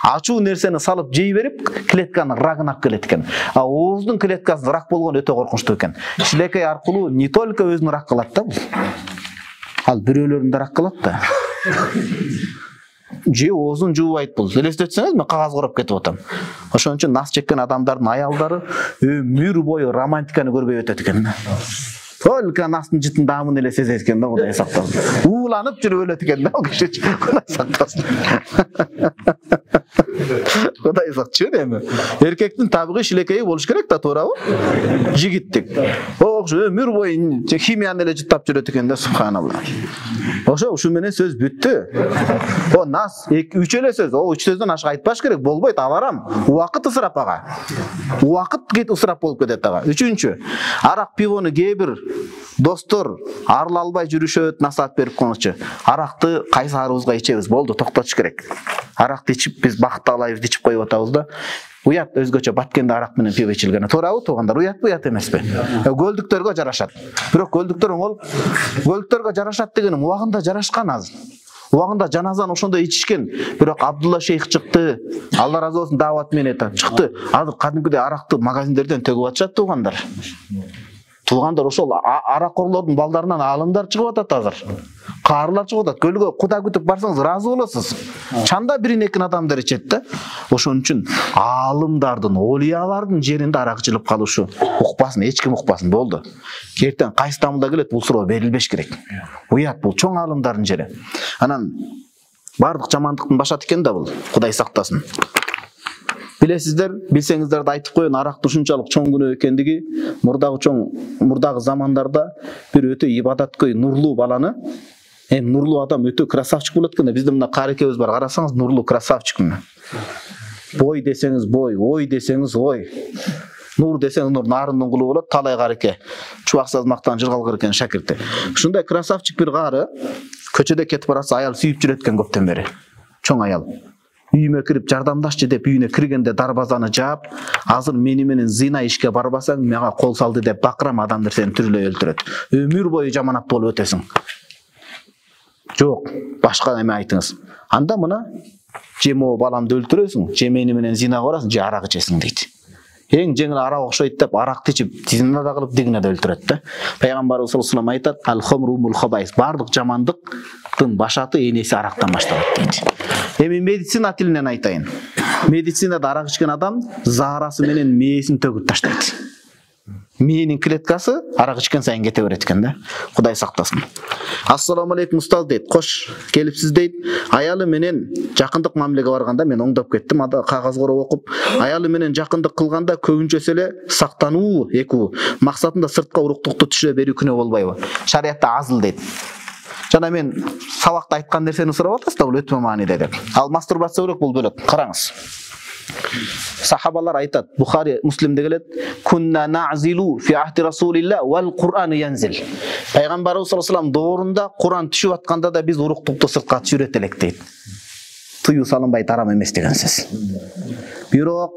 [SPEAKER 1] Ачуу нерсени салып жей берип, клетканын рагын алып келет экен. А ооздун клеткасы рак болгон өтө коркунучтуу экен. Шилекей аркылуу не только өзүн рак кылат да бул. Ал бирөөлөрүн да рак кылат да. Же оозун жуубайт бул. Элестетсеңиз, мен кагаз курап кетип атам. Ошон үчүн нас чеккен адамдардын аялдары өмүр бою романтиканы көрбөй өтөт экен. Только настын жытын даамын эле сезет экен да, Кудай сактасын. Ууланып жүрүп өлөт экен да, ал киши. Кудай сактасын. Кудай сактасын эми. Эркектин табигый шилекейи болуш керек да, туурабы? Жигиттик. Өмүр бою химияны эле жыттап жүрөт экен да, субханалла. Ушу менен сөз бүттү. О нас 3 эле сөз. О 3 сөздөн ашык айтпаш керек, болбойт, аларам. Убакыт ысырап ага. Убакыт кет ысырап болуп кетет ага. 3-чү. Арак пивону кээ-бир достор арыла албай жүрүшөт, насаат берип коңучу. Аракты кайсы арыбызга ичебиз, болду, токтотуш керек. Аракты ичип биз бакытты алайбыз деп ичип коюп атабыз да. Уят өзгөчө Баткенде арак менен пиво ичилген. Туурабы туугандар? Уятпы, уят эмеспи? Көлдүктөргө жарашат. Бирок көлдүктөргө жарашат дегеним убагында жарашкан азыр. Убагында жаназаны ошондой ичишкен. Бирок Абдулла шейх чыкты. Алла разы болсун, даават менен чыкты. Азыр кадимкидей аракты магазиндерден төгүп атышат туугандар. Туугандар ошол аракорлордун балдарынан алымдар чыгып атат азыр. Каарылар чыгып атат. Көлгө Куда күтүп барсаңыз разы болосуз. Чанда бирин-экин адамдар ичет да. Ошон үчүн алымдардын, олиялардын жеринде арак ичилип калышы укпасын, эч ким укпасын, болду. Кертең кайсы тамда келет, бул суроо берилбеш керек. Уят, бул чоң алымдардын жери. Анан бардык жамандыктын башат экен да бул. Кудай сактасын. Билесиздер, билсеңиздер да айтып коеюн, арактын ушунчалык чоң күнөө экендиги мурдагы замандарда бир өтө ибадаткөй нурлуу баланы, нурлуу адам өтө красавчик болот экен да. Бизде мына карекебиз бар, карасаңыз нурлуу красавчик мына. Бой десеңиз бой, ой десеңиз ой. Нур десең нур, нарындын кулу болот, талай кареке. Чубак сазмактан жыргалгыр экен шакирти. Ушундай красавчик бир кары көчөдө кетип баратса, аял сүйүп жүрөт экен көптөн бери. Чоң аял. Үйүмө кирип жардамдашчы деп үйүнө киргенде дарбазаны жаап, азыр мени менен зина ишке барбасаң, мага кол салды деп бакырам, адамдар сени түрүлөй өлтүрөт. Өмүр бою жаманат болуп өтөсүң. Жок, башка эме айтыңыз. Анда мына же могу баламды өлтүрөсүң, же мени менен зина барасың, же арак ичесиң дейт. Эң жеңил арак окшойт деп аракты ичип зина да кылып дигине да өлтүрөт да. Пайгамбарыбыз саллаллаху алейхи айтат: "Ал-хомру мул-хабайс", бардык жамандыктын башаты, энеси арактан башталат дейт. Эми медицина тилинен айтайын. Медицинада арак ичкен адам заарасы менен мээсин төгүп таштайт. Мээнин клеткасы арак ичкен сайын кете берет экен да. Кудай сактасын. Ассаламу алейкум устаз дейт. Кош келипсиз дейт. Аялы менен жакындык мамилеге барганда мен оңдоп кеттим. Ада кагаз короп окуп, аялы менен жакындык кылганда көбүнчөсү эле сактануу, экүү максатында сыртка уруктукту түшүрө берүү күнөө болбойбу? Шариятта азыл дейт. Жана мен сабакта айткан нерсени сурап атасыз да, бул өтө мааниде деп. Ал мастурбация бирок бул бөлөк. Караңыз. Сахабалар айтат, Бухари, Муслимде келет: "Кунна нa'зилу фи ахди Расулилла вал Кур'ан янзил." Пайгамбарыбыз саллаллаху алейхи вассалам доорунда Кур'ан түшүп атканда да биз уруктукту сыртка түшүрөт элек дейт. Тыюу салынбайт, арам эмес деген сөз. Бирок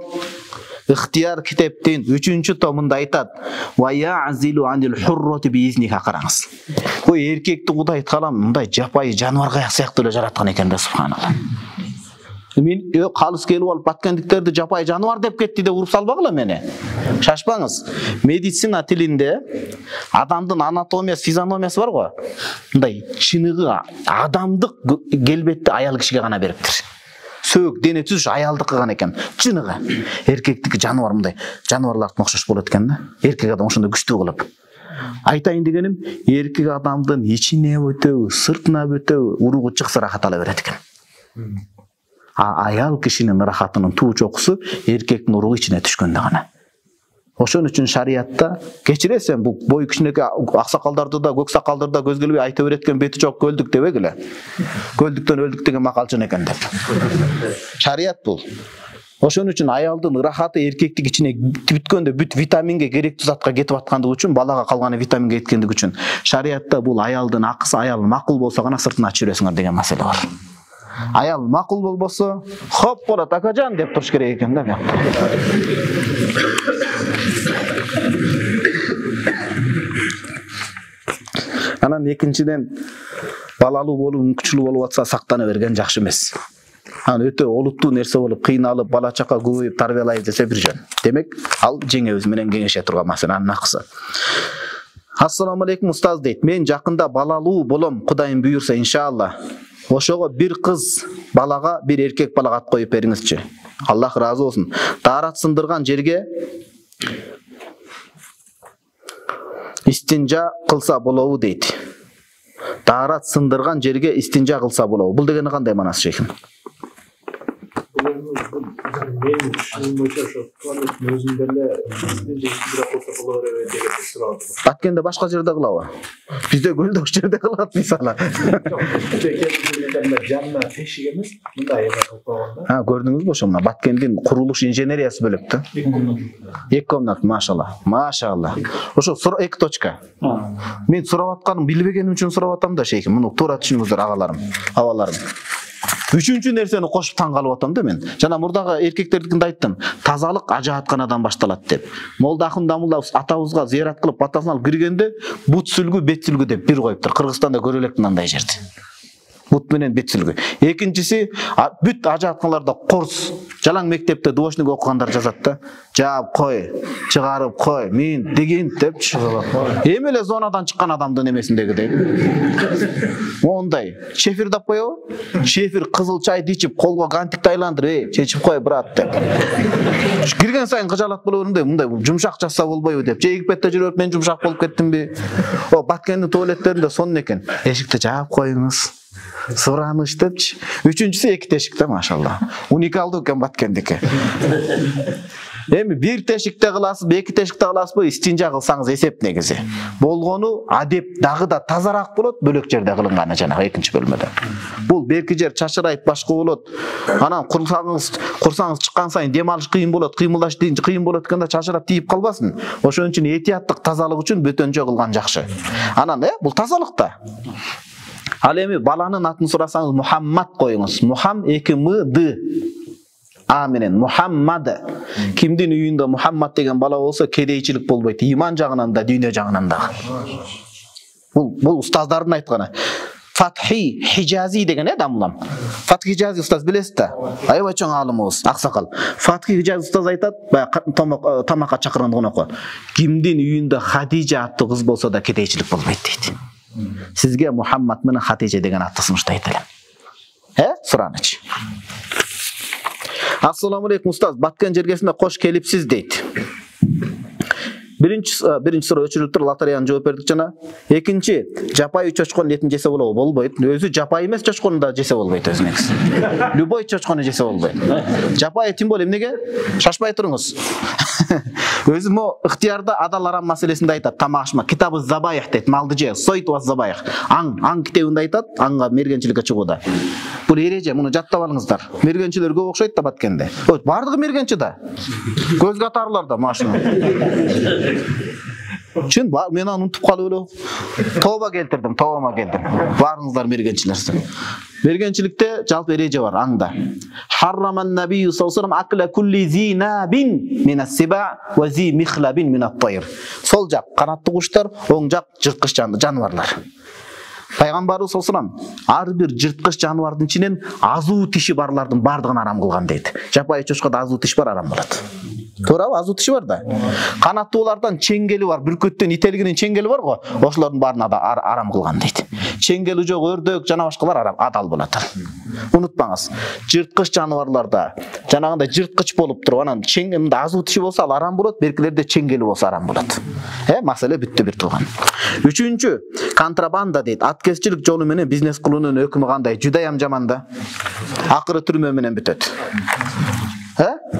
[SPEAKER 1] Ихтияр китептин 3-томунда айтат: "Ва я'зилу анил хуррати би изника", караңыз. Ой, эркекти Кудай таалам мындай жапайы жаныбарга сыяктуу эле жараткан экен да, субханалла. Мен калыс келип алып баткендиктерди жапайы жаныбар деп кетти деп уруп салбагыла мени. Шашпаңыз. Медицина тилинде адамдын анатомиясы, физиономиясы бар го. Мындай чыныгы адамдык келбетти аял кишиге гана бериптир. Сөөк, дене түзүш аялдыкы гана экен. Чыныгы. Эркектики жаныбар, мындай жаныбарлардын окшош болот экен да. Эркек адам ошондой күчтүү кылып. Айтайын дегеним, эркек адамдын ичине өтөбү, сыртына өтөбү уругу чыкса рахат ала берет экен. Аял кишинин рахатынын туу чокусу эркектин уругу ичине түшкөндө гана. Ошон үчүн шариатта кечиресен бул бой кичинекей аксакалдарды да көк сакалдарды да көзгө илбей айта береткен бети жок көлдүк дебегиле. Көлдүктөн өлдүк деген макалчын экен деп. Шариат бул. Ошон үчүн аялдын ырахаты эркектик ичине бүткөндө бүт витаминге керектүү затка кетип аткандыгы үчүн, балага калганы витаминге кеткендиги үчүн шариатта бул аялдын акысы аял макул болсо гана сыртын ачып жүрөсүңөр деген маселе бар. Аял макул болбосо, хоп болот акажан деп туруш керек экен да бияк. Анан экинчиден балалуу болуу мүмкүнчүлүгү болуп атса сактана берген жакшы эмес. Анан өтө олуттуу нерсе болуп кыйналып бала чака көбөйүп тарбиялайбыз десе бир жөн. Демек, ал жеңебиз менен кеңеше турган маселе, анын акысы. Ассаламу алейкум устаз дейт. Мен жакында балалуу болом, Кудайым буйрса иншалла. Ошого бир кыз балага, бир эркек балага ат коюп бериңизчи. Аллах разы болсун. Таарат сындырган жерге истинжа кылса болобу дейт. Таарат сындырган жерге истинжа кылса болобу. Бул дегени кандай манасы шейхим?
[SPEAKER 2] Мен шынын боюнча ошо туалеттин өзүндө эле истинжа кылса болот деген сурап.
[SPEAKER 1] Баткенде башка жерде кылабы? Бизде көлдө ошол жерде кылат мисалы.
[SPEAKER 2] Жанына тешик эмес, мындай эме кылып койгон да.
[SPEAKER 1] Көрдүңүзбү ошо мына Баткендин курулуш инженериясы бөлөк да. 2 комнат, машалла. Машалла. Ошо 2 точка. Мен сурап атканым билбегеним үчүн сурап атам да шейхим. Муну туура түшүнүңүздөр агаларым, абаларым. Үчүнчү нерсени кошуп таң калып атам да мен. Жана мурдагы эркектердикинде айттым. Тазалык ажаатканадан башталат деп. Молда Ахундамулла атабызга зыярат кылып батасын алып киргенде бут сүлгү, бет сүлгү деп бир коюптур. Кыргызстанда көрө элекмин андай жерди. Бут менен бет сүлгү. Экинчиси бүт ажаатканаларда корс. Жалаң мектепте дубошник окугандар жазат да. Жаап кой, чыгарып кой, мен деген деп чыгып. Эми эле зонадан чыккан адамдын эмесиндегидей. Ондай. Шефир деп коебу? Шефир кызыл чайды ичип, колго гантикти айландырып, чечип кой брат деп. Кирген сайын кыжалат боло беринде, мындай жумшак жазса болбойбу деп. Же Египетте жүрүп мен жумшак болуп кеттимби? О, Баткендин туалеттеринде сонун экен. Эшикти жаап коюңуз. Сураныш депчи. Үчүнчүсү 2 тешик да, машалла. Уникалдуу экен Баткендики. Эми 1 тешикте кыласыз, 2 тешикте кыласызбы, истинжа кылсаңыз эсеп негизи. Болгону адеп дагы да тазараак болот, бөлөк жерде кылынганы жанагы 2-нчи бөлмөдө. Бул берки жер чачырайып башка болот. Анан курсаңыз чыккан сайын дем алыш кыйын болот, кыймылдаш кыйын болот экенде чачырап тийип калбасын. Ошон үчүн этияттык тазалык үчүн бөтөнчө кылган жакшы. Анан бул тазалыкта. Ал эми баланын атын сурасаңыз Мухаммад коюңуз. Мухам 2 А менен Мухаммад. Кимдин үйүндө Мухаммад деген бала болсо кедейчилик болбойт. Иман жагынан да, дүйнө жагынан да. Бул устаздардын айтканы. Фатхи Хижази деген дамлам. Фатхи Хижази устаз билесиз да? Аябай чоң алымыбыз, аксакал. Фатхи Хижази устаз айтат, тамакка чакырганда ко. Кимдин үйүндө Хадижа аттуу кыз болсо да кедейчилик болбойт дейт. Сизге Мухаммад менен Хадижа деген атты сунуштайт элем. Сураныч. Ассаламу алейкум устаз, Баткен жергесинде кош келипсиз дейт. Биринчи суроо өчүрүлүп туруп лотереяны жооп бердик жана. Экинчи, жапайы чочконун этин жесе болобу? Болбойт. Өзү жапайы эмес чочконун да жесе болбойт өзүңүз. Любой чочкону жесе болбойт. Жапайы тим болуп эмнеге? Шашпай туруңуз. Өзү ыктыярда адал арам маселесинде айтат. Тамашма китабы Забаих дейт, малды же, Сойт ва Забаих. Аң китебинде айтат, аңга мергенчиликке чыгууда. Бул эреже, муну жаттап алыңыздар. Мергенчилер көп окшойт да Баткенде. Бардыгы мергенчи да. Көз катарлар да машина. Чын, мен аны унутуп калып эле. Тоба келтирдим, тобама келдим. Барыңыздар мергенчилерсиң. Мергенчиликте жалпы эреже бар аңда. Харраман набийю саллаллаху алейхи акла кулли зинабин минас-сиба ва зи михлабин минат-тайр. Сол жак канаттуу куштар, оң жак жырткыч жаныбарлар. Пайгамбарыбыз саллаллаху алейхи ар бир жырткыч жаныбардын ичинен азуу тиши барлардын бардыгын арам кылган дейт. Жапайы чочкода азуу тиш бар, арам болот. Туурабы? Азуу тиши бар да. Канаттуулардан чеңгели бар, бүркөттөн ителгинин чеңгели бар го, ошолордун баарына да арам кылган дейт. Чеңгели жок өрдөк жана башкалар адал болот. Унутпаңыз, жырткыч жаныбарларда жанагындай жырткыч болуп туруп, анан чеңгемде азуу тиши болсо ал арам болот, беркилерде чеңгели болсо арам болот. Маселе бүттү бир тууган. Үчүнчү, контрабанда дейт. Аткезчилик жолу менен бизнес кылуунун өкүмү кандай? Жудайам жаман да. Акыры түрмө менен бүтөт.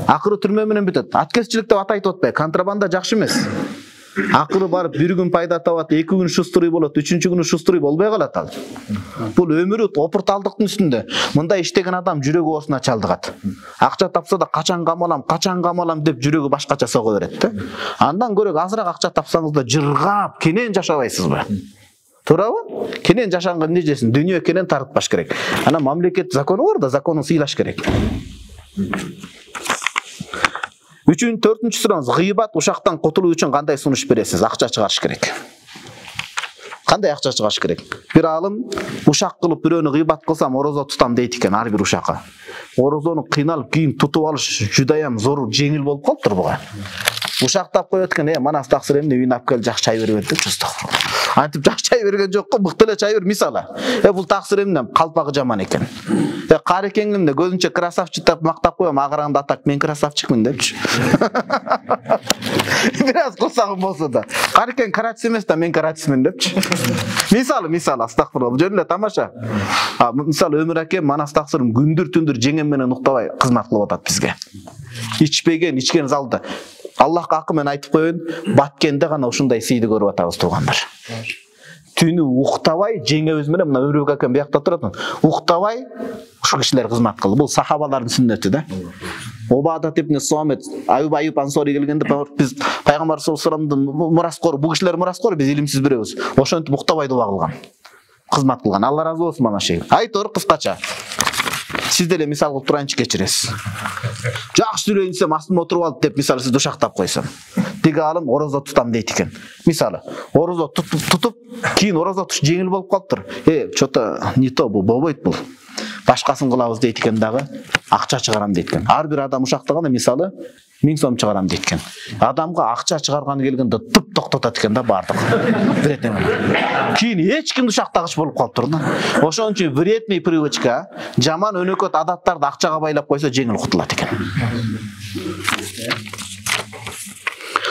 [SPEAKER 1] акыры түрмө менен бүтөт. Аткезчилик деп атайтып атпайбы? Контрабанда жакшы эмес. Акыры барып бир күн пайда табат, 2 күн шустурый болот, 3-чү күнү шустурый болбой калат ал. Бул өмүрү опурталдыктын үстүндө. Мындай иштеген адам жүрөгү оосуна чалдыгат. Акча тапса да качан камалам деп жүрөгү башкача сого берет да. Андан көрө азыраак акча тапсаңыз да жыргап, кенен жашабайсызбы? Туурабы? Кенен жашанган нежесин дүйнө кенен тартпаш керек. Ана мамлекет закону бар да, законун сыйлаш керек. 3-4 суроңуз, гыйбат ушактан кутулуу үчүн кандай сунуш бересиз? Акча чыгарыш керек. Кандай акча чыгарыш керек? Бир алым ушак кылып бирөөнү гыйбат кылсам орозо тутам дейт экен ар бир ушакка. Орозону кыйналып кийин тутуп алыш жудайам зор, жеңил болуп калыптыр буга. Ушак тап коет экен, мана астаксыр эмне үйүнө алып кел, жакшы чай берип деп чустак. Антип жакшы чай берген жок го, мыкты эле чай бер мисалы. Бул таксыр эмне, калпагы жаман экен. Карекеңимде көзүнчө красавчик деп мактап коем, агыраңда атак мен красавчикмин депчи. Бир аз кылсагым болсо да. Карекең каратис эмес да, мен каратисмин депчи. Мисалы, астагфирулла, жөн эле тамаша. Мисалы Өмүр акем мана астаксырым күндүр-түндүр жеңем менен уктабай кызмат кылып атат бизге. Ичкен залда. Аллахка акы мен айтып коеюн, Баткенде гана ушундай сыйды көрүп атабыз туугандар. Түнү уктабай жеңебиз менен мына Өмүр акем биякта турат. Уктабай ушу кишилер кызмат кылды. Бул сахабалардын сүннөтү да. Обадат ибн Самит, Аюб Ансори келгенде биз пайгамбар саллаллаху алейхи вассаламдын мураскору, бул кишилер мураскору, биз илимсиз бирөөбүз. Ошентип уктабай дуба кылган. Кызмат кылган. Алла разы болсун мана шей. Айтор кыскача. Сиз деле мисал кылып турайынчы кечиресиз. Жакшы сүйлөйүн десем астыма отуруп алып деп мисалы сизди ушактап койсом. Тиги алым орозо тутам дейт экен. Мисалы, орозо тутуп, кийин орозо туш жеңил болуп калыптыр. Чото не то бул болбойт бул. Башкасын кылабыз дейт экен дагы, акча чыгарам дейт экен. Ар бир адам ушактаганда мисалы 1000 сом чыгарам дейт экен. Адамга акча чыгарганы келгенде туп токтотот экен да бардык. Биретем. Кийин эч кимди ушактагыч болуп калыптыр да. Ошон үчүн вредный привычка, жаман өнөкөт адаттарды акчага байлап койсо жеңил кутулат экен.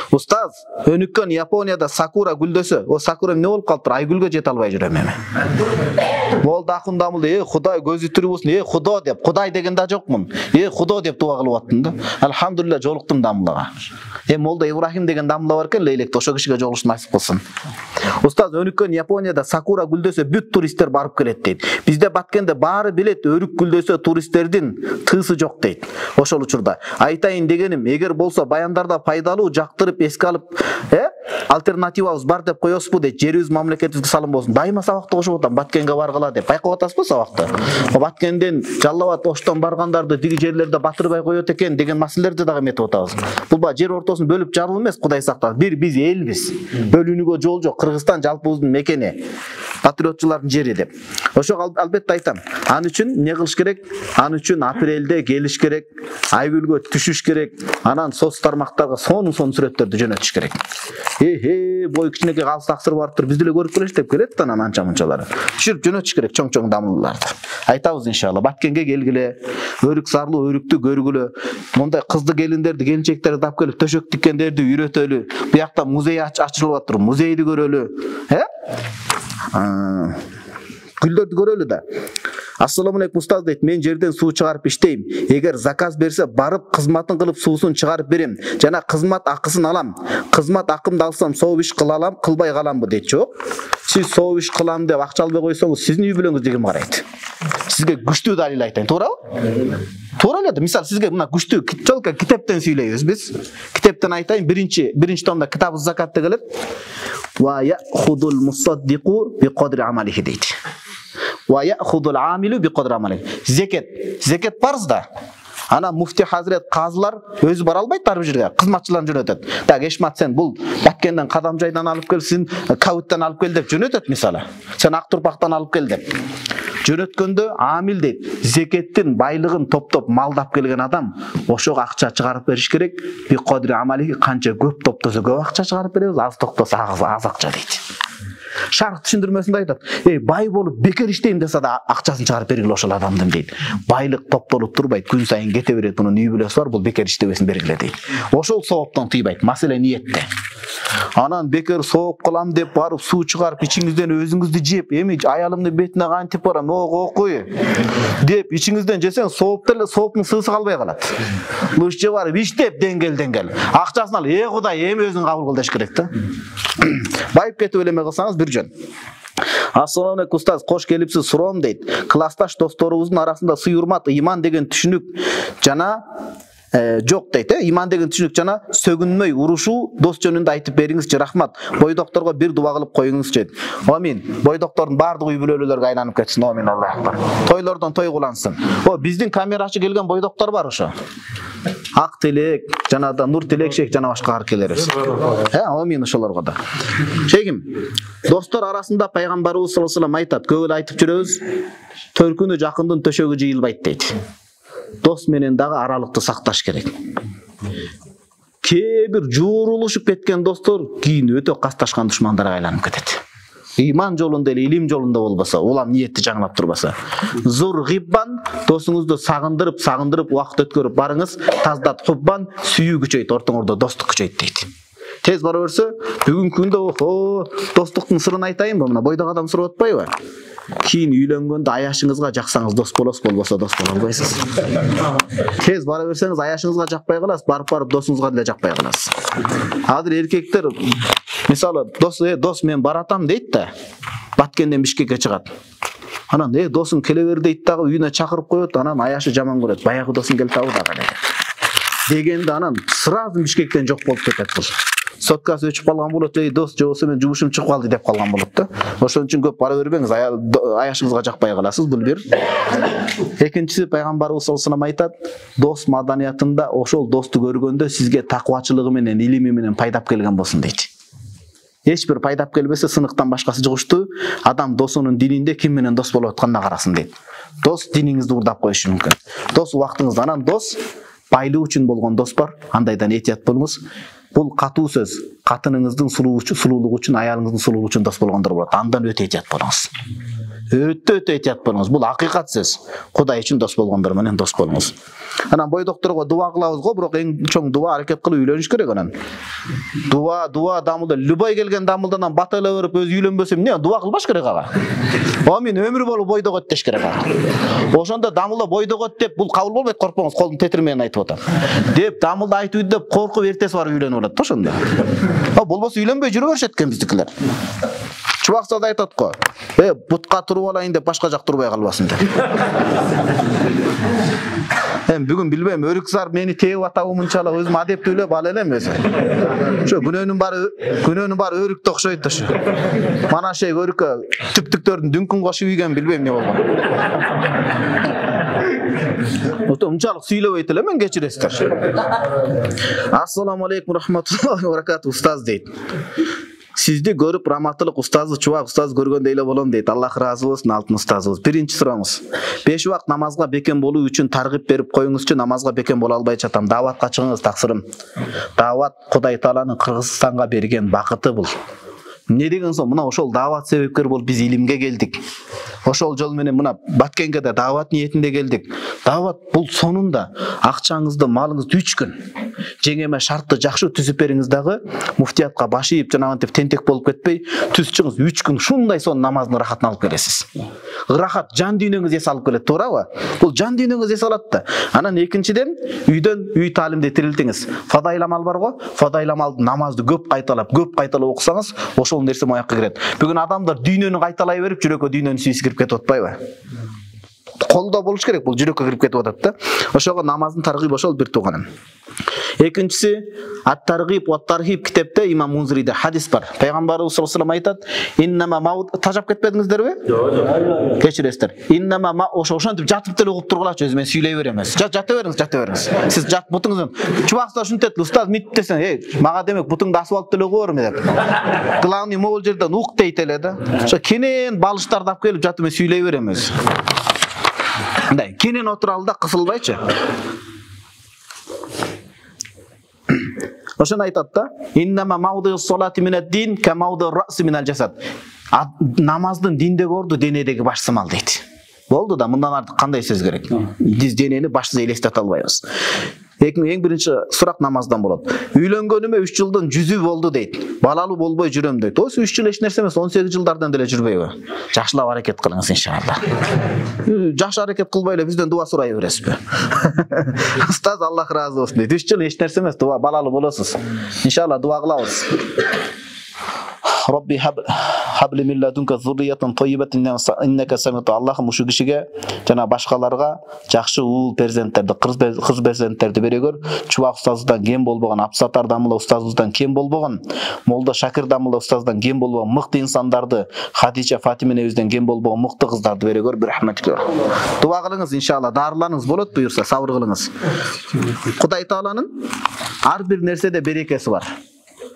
[SPEAKER 1] Устаз, өнүккөн Японияда сакура гүлдөсө, о сакура эмне болуп калыптыр? Айгүлгө жете албай жүрөм эми. Болду акын дамылды, Кудай көзү тирүү болсун, Кудо деп, Кудай деген да жокмун. Кудо деп дуа кылып аттым да. Алхамдулилла жолуктум дамылга. Молда Ибрахим деген дамылда бар экен, лейлекте ошо кишиге жолугуш насип кылсын. Устаз, өнүккөн Японияда сакура гүлдөсө бүт туристтер барып келет дейт. Бизде Баткенде баары билет, өрүк гүлдөсө туристтердин тыысы жок дейт. Ошол учурда айтайын дегеним, эгер болсо баяндарда пайдалуу, жактырып эске алып, альтернативабыз бар деп коесузбу дейт. Жерибиз мамлекетибизге салым болсун. Дайыма сабакты кошуп атам, Баткенге баргыла деп. Байкап атасызбы сабакты? Баткенден Жалал Абад, Оштон баргандарды диги жерлерде батырбай коет экен деген маселелерди дагы эметип атабыз. Бул жер ортосун бөлүп жаруу эмес, Кудай сактасын. Биз элбиз. Бөлүнүүгө жол жок. Кыргызстан жалпыбыздын мекени, патриотчулардын жери деп. Ошо албетте айтам. Ан үчүн эмне кылыш керек? Ан үчүн апрелде келиш керек, Айгүлгө түшүш керек, анан соц тармактарга сонун сүрөттөрдү жөнөтүш керек. Бой кичинекей калыс таксыр барыптыр, биз деле көрүп келеш деп келет да анан анча-мунчалары. Түшүрүп жөнөтүш керек чоң-чоң дамылдарды. Айтабыз иншалла, Баткенге келгиле, өрүк сарлуу өрүктү көргүлө, мондай кызды келиндерди, келинчектерди тап келип төшөк тиккендерди үйрөтөлү. Буякта музей ачылып атыр, музейди көрөлү. Гүлдөрдү көрөлү да. Ассаламу алейкум устаз дейт, мен жерден суу чыгарып иштейм. Эгер заказ берсе, барып кызматын кылып суусун чыгарып берем. Жана кызмат акысын алам. Кызмат акымды алсам, сооп иш кылалам, кылбай каламбы дейт. Жок. Сиз сооп иш кылам деп акча албай койсоңуз, сиздин үй бүлөңүздү ким карайт? Сизге күчтүү далил айтайын, туурабы? Туура эле. Мисалы сизге мына күчтүү жолка китептен сүйлөйбүз биз. Китептен айтайын, биринчи томдо китабы закатта келет. Ва яхудул мусаддиqu биqadri амалихи дейт. Ва яхудул амилу биqadri амалихи. Зекет парыз да. Ана муфти хазрет казылар өзү бара албайт ар бир жерге, кызматчыларын жөнөтөт. Так Эшмат сен бул Баткенден Кадамжайдан алып келсин, Кауттан алып кел деп жөнөтөт мисалы. Сен Актурпактан алып кел деп. Жөнөткөндө амил дейт. Зекеттин байлыгын топтоп малдап келген адам ошого акча чыгарып бериш керек. Биqadri амалихи, канча көп топтосо көп акча чыгарып беребиз, аз топтосо аз акча дейт. Шарх түшүндүрмөсүндө айтат. Бай болуп бекер иштейм десе да акчасын чыгарып бергиле ошол адамдын дейт. Байлык топтолуп турбайт, күн сайын кете берет, мунун үй бүлөсү бар, бул бекер иштебесин бергиле дейт. Ошол сооптон тыйбайт, маселе ниетте. Анан бекер сооп калам деп барып суу чыгарып ичиңизден өзүңүздү жеп, эми аялымдын бетине кантип барам, окуй деп ичиңизден жесең, сооптун сыысы калбай калат. Лучше барып ич деп деңгел. Акчасын ал, Кудай, эми өзүң кабыл кыл деш керек да. Байып кетип элеме кылсаңыз бир жөн. Ассаламу алейкум устаз, кош келипсиз, суроом дейт. Классташ досторубуздун арасында сый-урмат, иман деген түшүнүк жана жок дейт. Иман деген түшүнүк жана сөгүнмөй урушуу дос жөнүндө айтып бериңизчи, рахмат. Бойдокторго бир дуа кылып коюңузчу. Амин. Бойдоктордун баардыгы үй бүлөлөргө айланып кетсин. Амин, Аллах акбар. Тойлордон той кулансын. Биздин камерачы келген бойдоктор бар ошо. Ак Тилек, жана да Нур Тилекшек жана башка аркелерибиз. Амин ошолорго да. Шегим, достор арасында пайгамбарыбыз саллаллаху алейхи ва саллям айтат, көп эле айтып жүрөбүз, төркүнү жакындын төшөгү жыйылбайт дейт. Дос менен дагы аралыкты сакташ керек. Кээ бир жуурулушуп кеткен достор кийин өтө касташкан душмандарга айланып кетет. Иман жолунда эле, илим жолунда болбосо, улам ниетти жаңылап турбаса. Зур гиббан, досуңузду сагындырып убакыт өткөрүп барыңыз, таздат хуббан, сүйүү күчөйт, ортоңордо достук күчөйт дейт. Тез бара берсе, бүгүнкү күндө достуктун сырын айтайынбы, мына бойдок адам сурап атпайбы? Кийин үйлөнгөндө аяшыңызга жаксаңыз дос болосуз, болбосо дос боло албайсыз. Тез бара берсеңиз аяшыңызга жакпай каласыз, барып досуңузга деле жакпай каласыз. Азыр эркектер мисалы дос мен баратам дейт да, Баткенден Бишкекке чыгат. Анан досуң келе бер дейт дагы, үйүнө чакырып коет, анан аяшы жаман көрөт. Баягы досуң келип табы дагы дегенде анан сразу Бишкектен жок болуп кетет бул. Соткасы өчүп калган болот, дос жобосу мен жумушум чыгып калды деп калган болот да. Ошон үчүн көп бара бербеңиз, аяшыңызга жакпай каласыз, бул бир. Экинчиси, пайгамбарыбыз саллаллаху алейхи ва саллям айтат, дос маданиятында ошол досту көргөндө сизге таквачылыгы менен, илими менен пайдап келген болсун дейт. Эч бир пайдап келбесе, сыныктан башкасы жугуштуу, адам досунун дининде ким менен дос болуп атканына карасын дейт. Дос диниңизди урдап коюшу мүмкүн. Дос убактыңызда, анан дос байлык үчүн болгон дос бар, андайдан этият болуңуз. Бул катуу сөз, катыныңыздын сулуулугу үчүн, аялыңыздын сулуулугу үчүн дос болгондор болот. Андан өтө этият болуңуз. Өтө этият болуңуз. Бул акыйкат сөз. Кудай үчүн дос болгондор менен дос болуңуз. Анан бойдокторго дуа кылабыз го, бирок эң чоң дуа аракет кылып үйлөнүш керек анан. Дуа дамылда, любой келген дамылдан батыла берип өзү үйлөнбөсө эмне, дуа кылбаш керек ага. Амин, өмүр болу бойдок өт деш керек ага. Ошондо дамылда бойдок өт деп бул кабыл болбойт, коркпоңуз, колдун тетирмегин айтып атам. Деп дамылда айтып деп коркуп эртеси барып үйлөнүп алат да ошондо. Болбосо үйлөнбөй жүрө беришет экен биздикилер. Чубакса да айтат го. Бутка туруп алайын деп башка жак турбай калбасын деп. Бүгүн билбейм, өрүкзар мени тээп атабы мынчалык, өзүм адептүүлөп ал элем өзү. Ошо күнөөнүн баары өрүктө окшойт ошо. Мана шей өрүккө түптүктөрдүн дүңкүн кошуп ийген, билбейм эмне болгон. Мынчалык сүйлөбөйт эле мен, кечиресиздер. Ассаламу алейкум рахматуллахи ва баракату, устаз дейт. Сизди көрүп раматтылык устазы, чубак устаз көргөндөй эле болом дейт. Аллах ыраазы болсун, алтын устазыбыз. Биринчи сурооңуз. 5 убак намазга бекем болуу үчүн таргып берип коюңузчу, намазга бекем боло албай жатам. Дааватка чыгыңыз, таксырым. Даават Кудай Тааланын Кыргызстанга берген бакыты бул. Эмне деген соң, мына ошол даават себепкер болуп биз илимге келдик. Ошол жол менен мына Баткенге да даават ниетинде келдик. Даават бул сонунда акчаңызды, малыңызды 3 күн жеңеме шартты жакшы түзүп бериңиз дагы, муфтиятка баш ийип жанагынтип тентек болуп кетпей, түз чыгыңыз, 3 күн шундай сон намаздын рахатын алып келесиз. Рахат жан дүйнөңүз эс алып келет, туурабы? Бул жан дүйнөңүз эс алат да. Анан экинчиден үй таалимди тирилтиңиз. Фадайламал бар го, фадайламалды намазды көп кайталап окусаңыз, ошол нерсе маякка кирет. Бүгүн адамдар дүйнөнү кайталай берип, жүрөккө дүйнөнүн сүйүсү кирип кетип атпайбы? Колдо болуш керек, бул жүрөккө кирип кетип атат да. Ошого намаздын таргибы ошол бир тууганым. Экинчиси, ат-таргиб ва тархиб китепте Имам Мунзириде хадис бар. Пайгамбарыбыз саллаллаху алейхи ва саллям айтат: "Иннама мауд", тажап кетпедиңиздерби? Жок. Кечиресиздер. Иннама ошентип жатып деле угуп тургулачы, өзү мен сүйлөй берем эмес. Жата бериңиз. Сиз жат бутуңуздан. Чубакса ушинтет, устаз мит десең, мага демек бутуңду асып алып деле угу берме деп. Главный могул жерден ук дейт эле да. Ошо кенен балыштарды алып келип жатып мен сүйлөй берем өзү. Мындай кенен отуралы да кысылбайчы. Ошону айтат да: "Иннама маудиус салати минад-дин ка маудиур раъси минал жасад." Намаздын диндеги орду денедеги баш сымал дейт. Болду да, мындан артык кандай сөз керек? Биз денени башсыз элестете албайбыз. Эң биринчи сурак намаздан болот. Үйлөнгөнүмө 3 жылдын 100 болду дейт. Балалуу болбой жүрөм дейт. Осы 3 жыл эч нерсе эмес, 18 жылдардан деле жүрбөйбү? Жакшылап аракет кылыңыз иншалла. Жакшы аракет кылбай эле бизден дуа сурай бересизби? Устаз Аллах разы болсун дейт. 3 жыл эч нерсе эмес, дуа балалуу болосуз. Иншалла дуа кылабыз. Rabbi habli min ladunka zurriyatan tayyibatan innaka sami'tu. Аллахым ушу кишиге жана башкаларга жакшы уул перзенттерди, кыз перзенттерди бере көр. Чубак устаздан кем болбогон, Апсатар дамыла устазыбыздан кем болбогон, Молда Шакир дамыла устаздан кем болбогон мыкты инсандарды, Хадича Фатима энебизден кем болбогон мыкты кыздарды бере көр. Бирахматикер. Дуа кылыңыз иншалла, дарыларыңыз болот буйурса, сабыр кылыңыз. Кудай Тааланын ар бир нерседе берекеси бар.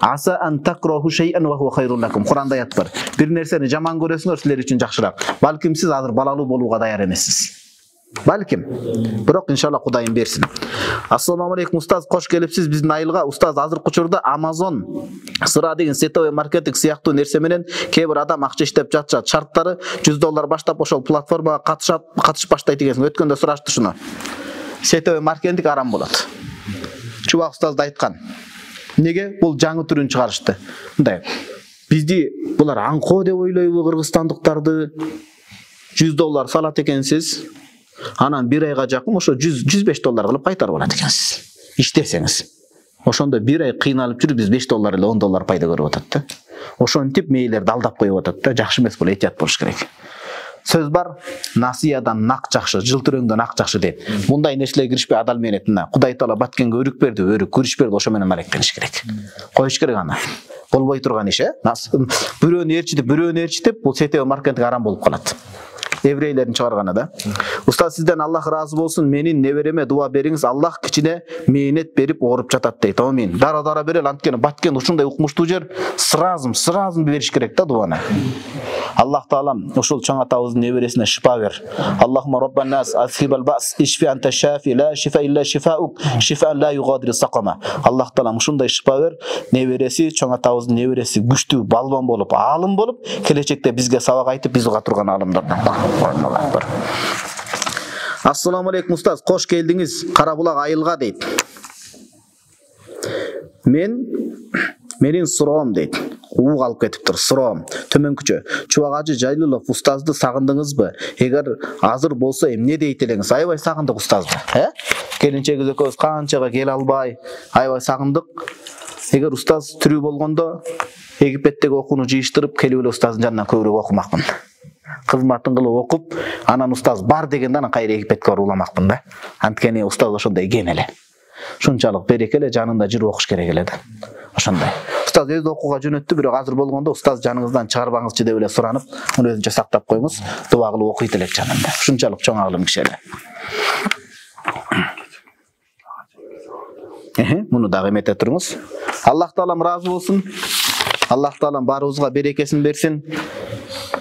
[SPEAKER 1] Аса ан такраху шай'ан ва хува хайрун лакум. Куранда аят бар. Бир нерсени жаман көрөсүңөр, силер үчүн жакшыраак. Балким сиз азыр балалуу болууга даяр эмессиз. Балким. Бирок иншалла Кудайым берсин. Ассаламу алейкум устаз, кош келипсиз биздин айылга. Устаз, азыркы учурда Amazon, Сыра деген сетовый маркетинг сыяктуу нерсе менен кээ бир адам акча иштеп жатышат. Шарттары $100 баштап ошол платформага катышып баштайт экенсиң. Өткөндө сурашты шуну. Сетовый маркетинг арам болот. Чубак устаз да айткан. Неге бул жаңы түрүн чыгарышты? Мындай. Бизди булар аңко деп ойлойбу, кыргызстандыктарды $100 салат экенсиз. Анан бир айга жакын ошо $105 кылып кайтарып алат экенсиз. Иштесеңиз. Ошондо бир ай кыйналып жүрүп биз $5 эле $10 пайда көрүп атат да. Ошентип мейлерди алдап коюп атат да. Жакшы эмес бул, этият болуш керек. Сөз бар, насиядан нак жакшы, жылтырөңдөн ак жакшы дейт. Мындай нерселерге киришпей адал менетине. Кудай Таала баткенге өрүк берди, өрүк күрүш берди, ошо менен аракеттениш керек. Коюш керек аны. Болбой турган иш, бирөөнү ээрчитип, бул сетео маркетинг арам болуп калат. Еврейлердин чыгарганы да. Устаз, сизден Аллах разы болсун, менин небереме дуа бериңиз. Аллах кичине мээнет берип ооруп жатат дейт. Амин. Дара берел, анткени баткен ушундай укмуштуу жер сразым бериш керек да дуаны. Аллах Таалам ушул чоң атабыздын небересине шифа бер. Аллахумма роббан нас азхибал бас ишфи анта шафи ла шифа илля шифаук шифа ла югадиру сакама. Аллах Таалам ушундай шифа бер. Небереси чоң атабыздын небереси күчтүү балбан болуп, аалым болуп, келечекте бизге сабак айтып биз уга турган аалымдардан. Ассаламу алейкум устаз, кош келдиңиз Карабулак айылга дейт. Менин суроом дейт. Ууг алып кетиптир, суроом. Төмөнкүчө. Чубак ажы Жайлылов устазды сагындыңызбы? Эгер азыр болсо эмне дейт элеңиз? Аябай сагындык устазды. Келинчегиз экөөбүз канчага келе албай, аябай сагындык. Эгер устаз тирүү болгондо Египеттеги окууну жыйыштырып, келип эле устаздын жанынан көбүрөөк окумакмын. Кызматын кылып окуп, анан устаз бар дегенде анан кайра Египетке барып уламакмын да. Анткени устаз ошондой кен эле. Шунчалык береке эле, жанында жүрүп окуш керек эле да. Ошондой. Устаз өзү окууга жөнөттү, бирок азыр болгондо устаз жаныңыздан чыгарбаңызчы деп эле суранып, муну өзүнчө сактап коюңуз. Дуа кылып окуйт элек жанында. Шунчалык чоң агылым киши эле. Муну дагы эмете туруңуз. Аллах Таалам разы болсун. Аллах Таалам баарыбызга берекесин берсин.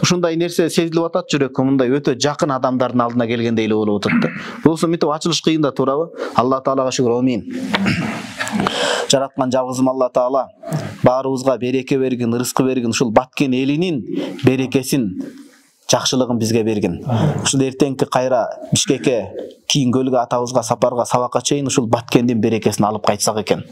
[SPEAKER 1] Ушундай нерсе сезилип атат жүрөккө, мындай өтө жакын адамдардын алдына келгендей эле болуп атат да. Болсо мынтип ачылыш кыйын да туурабы? Алла Таалага шүгүр, амин. Жараткан жалгызым Алла Таала баарыбызга береке бергин, рызкы бергин, ушул баткен элинин берекесин, жакшылыгын бизге бергин. Ушул эртеңки кайра Бишкекке, кийин көлгө атабызга сапарга, сабакка чейин ушул баткендин берекесин алып кайтсак экен.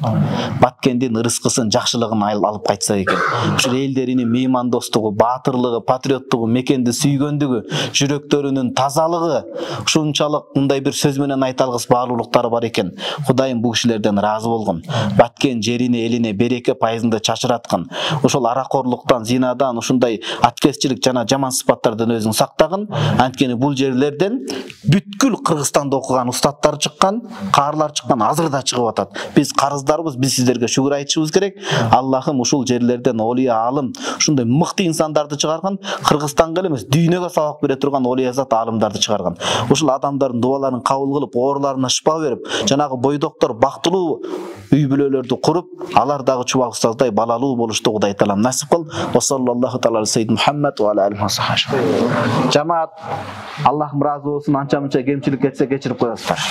[SPEAKER 1] Баткендин рызкысын, жакшылыгын алып кайтсак экен. Ушул элдеринин меймандостугу, баатырлыгы, патриоттугу, мекенди сүйгөндүгү, жүрөктөрүнүн тазалыгы, ушунчалык мындай бир сөз менен айта алгыс баалуулуктары бар экен. Кудайым бул кишилерден разы болгон. Баткен жерине, элине береке пайызында чачыраткан. Ошол аракорлуктан, зинадан, ушундай аткезчилик жана жаман сыпаттардан өзүн сактагын. Анткени бул жерлерден бүткүл Кыргызстанда окуган устаттар чыккан, каарлар чыккан, азыр да чыгып атат. Биз карыздарбыз, биз сиздерге шүгүр айтышыбыз керек. Аллахым ушул жерлерден олия алым, ушундай мыкты инсандарды чыгарган, Кыргызстанга эле эмес, дүйнөгө сабак бере турган олия зат алымдарды чыгарган. Ушул адамдардын дуаларын кабыл кылып, ооруларына шифа берип, жанагы бойдоктор бактылуу үй бүлөлөрдү куруп, алар дагы чубак устаздай балалуу болушту Кудай Таалам насип кыл. Ва саллаллаху тааала саййид Мухаммад ва аля алихи ва сахбихи. Жамаат, Аллахым разы болсун, анча-мынча кемчилик кетсе кечирип коесуздар.